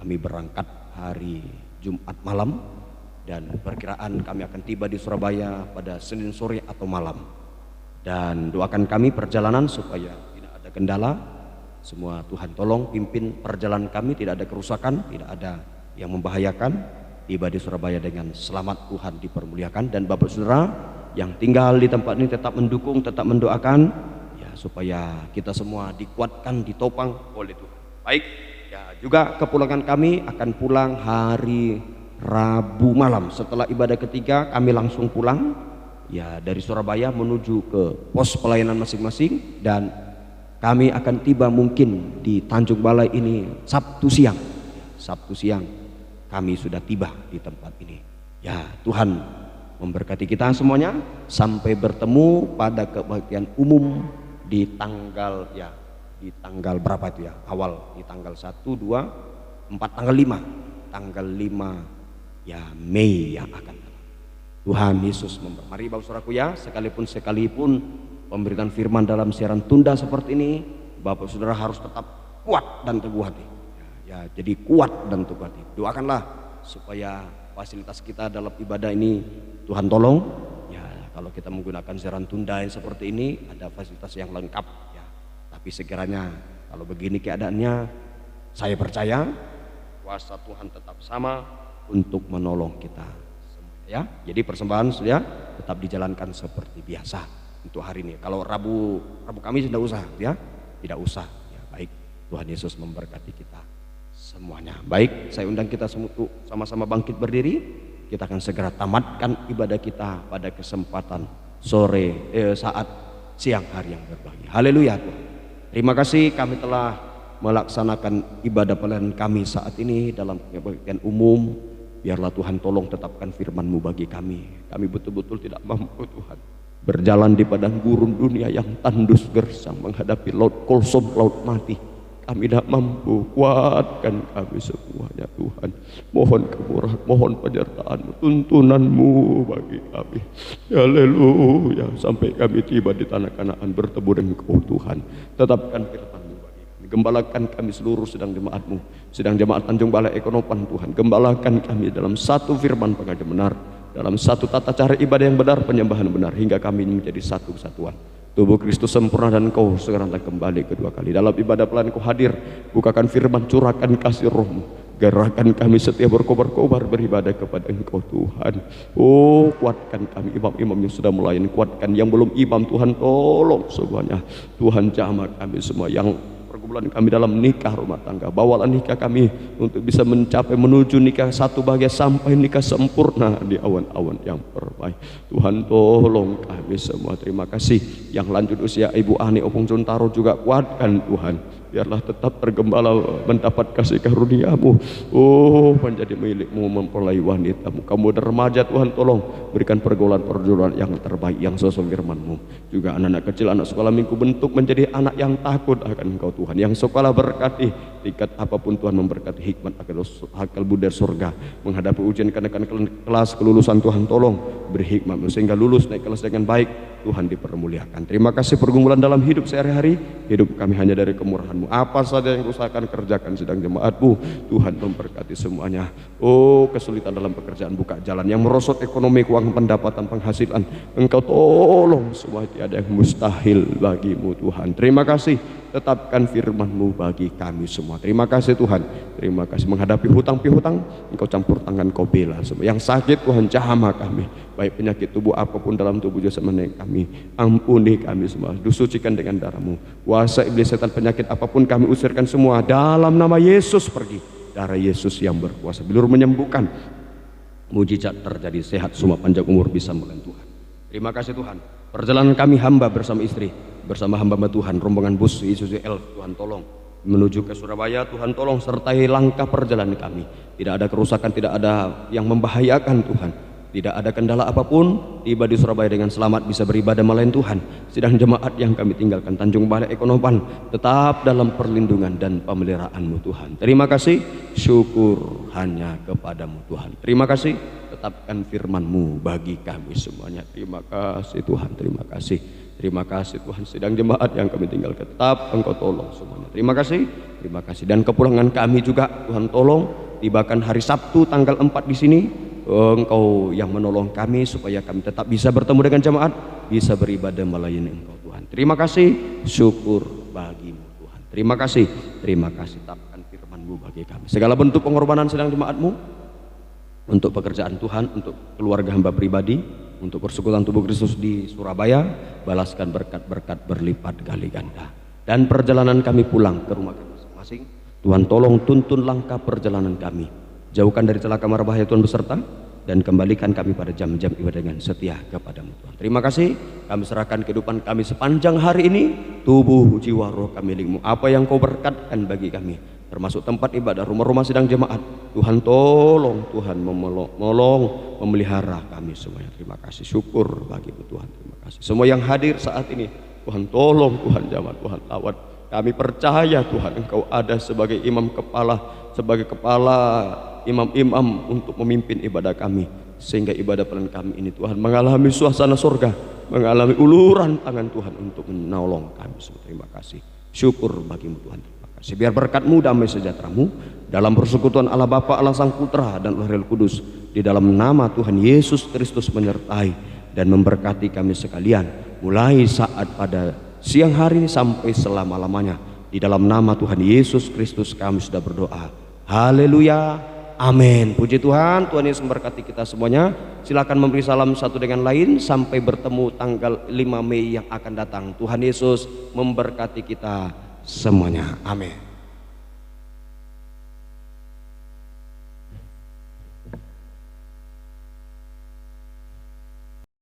Kami berangkat hari Jumat malam dan perkiraan kami akan tiba di Surabaya pada Senin sore atau malam. Dan doakan kami perjalanan supaya tidak ada kendala. Semua Tuhan tolong pimpin perjalanan kami, tidak ada kerusakan, tidak ada yang membahayakan. Tiba di Surabaya dengan selamat, Tuhan dipermuliakan. Dan Bapak Saudara yang tinggal di tempat ini tetap mendukung, tetap mendoakan ya supaya kita semua dikuatkan, ditopang oleh Tuhan. Baik ya, juga kepulangan kami akan pulang hari Rabu malam. Setelah ibadah ketiga kami langsung pulang ya dari Surabaya menuju ke pos pelayanan masing-masing. Dan kami akan tiba mungkin di Tanjung Balai ini Sabtu siang. Sabtu siang kami sudah tiba di tempat ini. Ya, Tuhan memberkati kita semuanya sampai bertemu pada kebaktian umum di tanggal berapa itu ya? Awal di tanggal 1, 2, 4, tanggal 5. Tanggal 5 ya Mei yang akan datang. Tuhan Yesus memberkati. Mari Bapak Saudaraku ya, sekalipun pemberitaan firman dalam siaran tunda seperti ini, Bapak Saudara harus tetap kuat dan teguh hati. Ya, jadi kuat dan teguh hati. Doakanlah supaya fasilitas kita dalam ibadah ini Tuhan tolong. Ya, kalau kita menggunakan siaran tunda yang seperti ini ada fasilitas yang lengkap ya. Tapi sekiranya kalau begini keadaannya, saya percaya kuasa Tuhan tetap sama untuk menolong kita semuanya ya. Jadi persembahan sudah tetap dijalankan seperti biasa untuk hari ini. Kalau Rabu Kamis tidak usah ya, tidak usah ya. Baik, Tuhan Yesus memberkati kita semuanya. Baik, saya undang kita semua untuk sama-sama bangkit berdiri. Kita akan segera tamatkan ibadah kita pada kesempatan sore saat siang hari yang berbahagia. Haleluya Tuhan. Terima kasih kami telah melaksanakan ibadah pelayanan kami saat ini dalam kebaktian umum. Biarlah Tuhan tolong tetapkan firman-Mu bagi kami. Kami betul-betul tidak mampu Tuhan berjalan di padang gurun dunia yang tandus gersang menghadapi laut kolsom, laut mati. Kami tidak mampu, kuatkan kami semuanya Tuhan. Mohon kemurahan, mohon penyertaan-Mu, tuntunan-Mu bagi kami. Haleluya, sampai kami tiba di tanah Kanaan bertemu dengan Engkau Tuhan. Tetapkan firman-Mu bagi kami. Gembalakan kami seluruh sidang jemaat-Mu, sidang jemaat Tanjung Balai Ekonopan Tuhan. Gembalakan kami dalam satu firman pengajaran benar, dalam satu tata cara ibadah yang benar, penyembahan benar, hingga kami menjadi satu kesatuan. Tubuh Kristus sempurna dan Engkau segera kembali kedua kali. Dalam ibadah pelayanan Engkau hadir, bukakan firman, curahkan kasih Roh-Mu, gerakan kami setiap berkobar-kobar beribadah kepada Engkau Tuhan. Oh, kuatkan kami, imam-imam yang sudah melayani, kuatkan yang belum imam Tuhan, tolong semuanya. Tuhan jamah kami semua yang pergumulan kami dalam nikah rumah tangga, bawalah nikah kami untuk bisa mencapai menuju nikah satu bahagia sampai nikah sempurna di awan-awan yang terbaik. Tuhan tolong kami semua. Terima kasih yang lanjut usia Ibu Ani Opung Suntaro juga kuatkan Tuhan, biarlah tetap tergembala mendapat kasih karunia-Mu. Oh, menjadi milik-Mu, mempelai wanita-Mu. Kamu remaja Tuhan tolong berikan pergaulan-pergaulan yang terbaik yang sesuai firman-Mu. Juga anak-anak kecil, anak sekolah minggu bentuk menjadi anak yang takut akan Engkau Tuhan. Yang sekolah berkati tingkat apapun Tuhan, memberkati hikmat akal budi surga menghadapi ujian kenaikan kelas kelulusan. Tuhan tolong beri hikmat sehingga lulus naik kelas dengan baik. Tuhan dipermuliakan. Terima kasih pergumulan dalam hidup sehari-hari. Hidup kami hanya dari kemurahan-Mu. Apa saja yang usahakan kerjakan sidang jemaat-Mu. Tuhan memberkati semuanya. Oh, kesulitan dalam pekerjaan, buka jalan. Yang merosot ekonomi, keuangan, pendapatan, penghasilan, Engkau tolong semua. Tiada yang mustahil bagi-Mu Tuhan. Terima kasih. Tetapkan firman-Mu bagi kami semua. Terima kasih Tuhan. Terima kasih. Menghadapi hutang piutang, Engkau campur tangan, Kau bela semua. Yang sakit Tuhan jamah kami, baik penyakit tubuh apapun dalam tubuh jasmani kami, ampuni kami semua, disucikan dengan darah-Mu. Kuasa iblis, setan, penyakit apapun kami usirkan semua dalam nama Yesus. Pergi, darah Yesus yang berkuasa, bilur menyembuhkan, mujizat terjadi, sehat semua, panjang umur bisa melayan Tuhan. Terima kasih Tuhan. Perjalanan kami hamba bersama istri, bersama hamba Tuhan, rombongan bus Isuzu L, Tuhan tolong menuju ke Surabaya. Tuhan tolong sertai langkah perjalanan kami. Tidak ada kerusakan, tidak ada yang membahayakan Tuhan. Tidak ada kendala apapun, tiba di Surabaya dengan selamat, bisa beribadah melayani Tuhan. Sidang jemaat yang kami tinggalkan Tanjung Balai Ekonopan tetap dalam perlindungan dan pemeliharaan-Mu Tuhan. Terima kasih, syukur hanya kepada-Mu Tuhan. Terima kasih, tetapkan firman-Mu bagi kami semuanya. Terima kasih Tuhan, terima kasih. Terima kasih Tuhan, sidang jemaat yang kami tinggalkan tetap Engkau tolong semuanya. Terima kasih, terima kasih. Dan kepulangan kami juga Tuhan tolong, tibakan hari Sabtu tanggal 4 di sini. Engkau yang menolong kami supaya kami tetap bisa bertemu dengan jemaat, bisa beribadah melayani Engkau Tuhan. Terima kasih, syukur bagi-Mu Tuhan. Terima kasih, tetapkan firman-Mu bagi kami. Segala bentuk pengorbanan sedang jemaat-Mu, untuk pekerjaan Tuhan, untuk keluarga hamba pribadi, untuk persekutuan tubuh Kristus di Surabaya, balaskan berkat-berkat berlipat kali ganda. Dan perjalanan kami pulang ke rumah kami masing-masing, Tuhan tolong tuntun langkah perjalanan kami. Jauhkan dari celaka mara bahaya Tuhan beserta, dan kembalikan kami pada jam-jam ibadah dengan setia kepadamu Tuhan. Terima kasih, kami serahkan kehidupan kami sepanjang hari ini, tubuh, jiwa, roh kami milik-Mu. Apa yang Kau berkatkan bagi kami, termasuk tempat ibadah, rumah-rumah sidang jemaat, Tuhan tolong, Tuhan memelihara kami semuanya. Terima kasih, syukur bagi-Mu Tuhan. Terima kasih. Semua yang hadir saat ini, Tuhan tolong, Tuhan jamah, Tuhan lawat. Kami percaya Tuhan Engkau ada sebagai imam kepala, sebagai kepala imam-imam untuk memimpin ibadah kami, sehingga ibadah pelayanan kami ini Tuhan mengalami suasana surga, mengalami uluran tangan Tuhan untuk menolong kami semua. Terima kasih, syukur bagi-Mu Tuhan. Terima kasih. Biar berkat-Mu, damai sejahtera-Mu dalam persekutuan Allah Bapa, Allah Sang Putra dan Allah Roh Kudus, di dalam nama Tuhan Yesus Kristus menyertai dan memberkati kami sekalian, mulai saat pada siang hari ini sampai selama-lamanya. Di dalam nama Tuhan Yesus Kristus kami sudah berdoa. Haleluya. Amin. Puji Tuhan, Tuhan Yesus memberkati kita semuanya. Silakan memberi salam satu dengan lain sampai bertemu tanggal 5 Mei yang akan datang. Tuhan Yesus memberkati kita semuanya. Amin.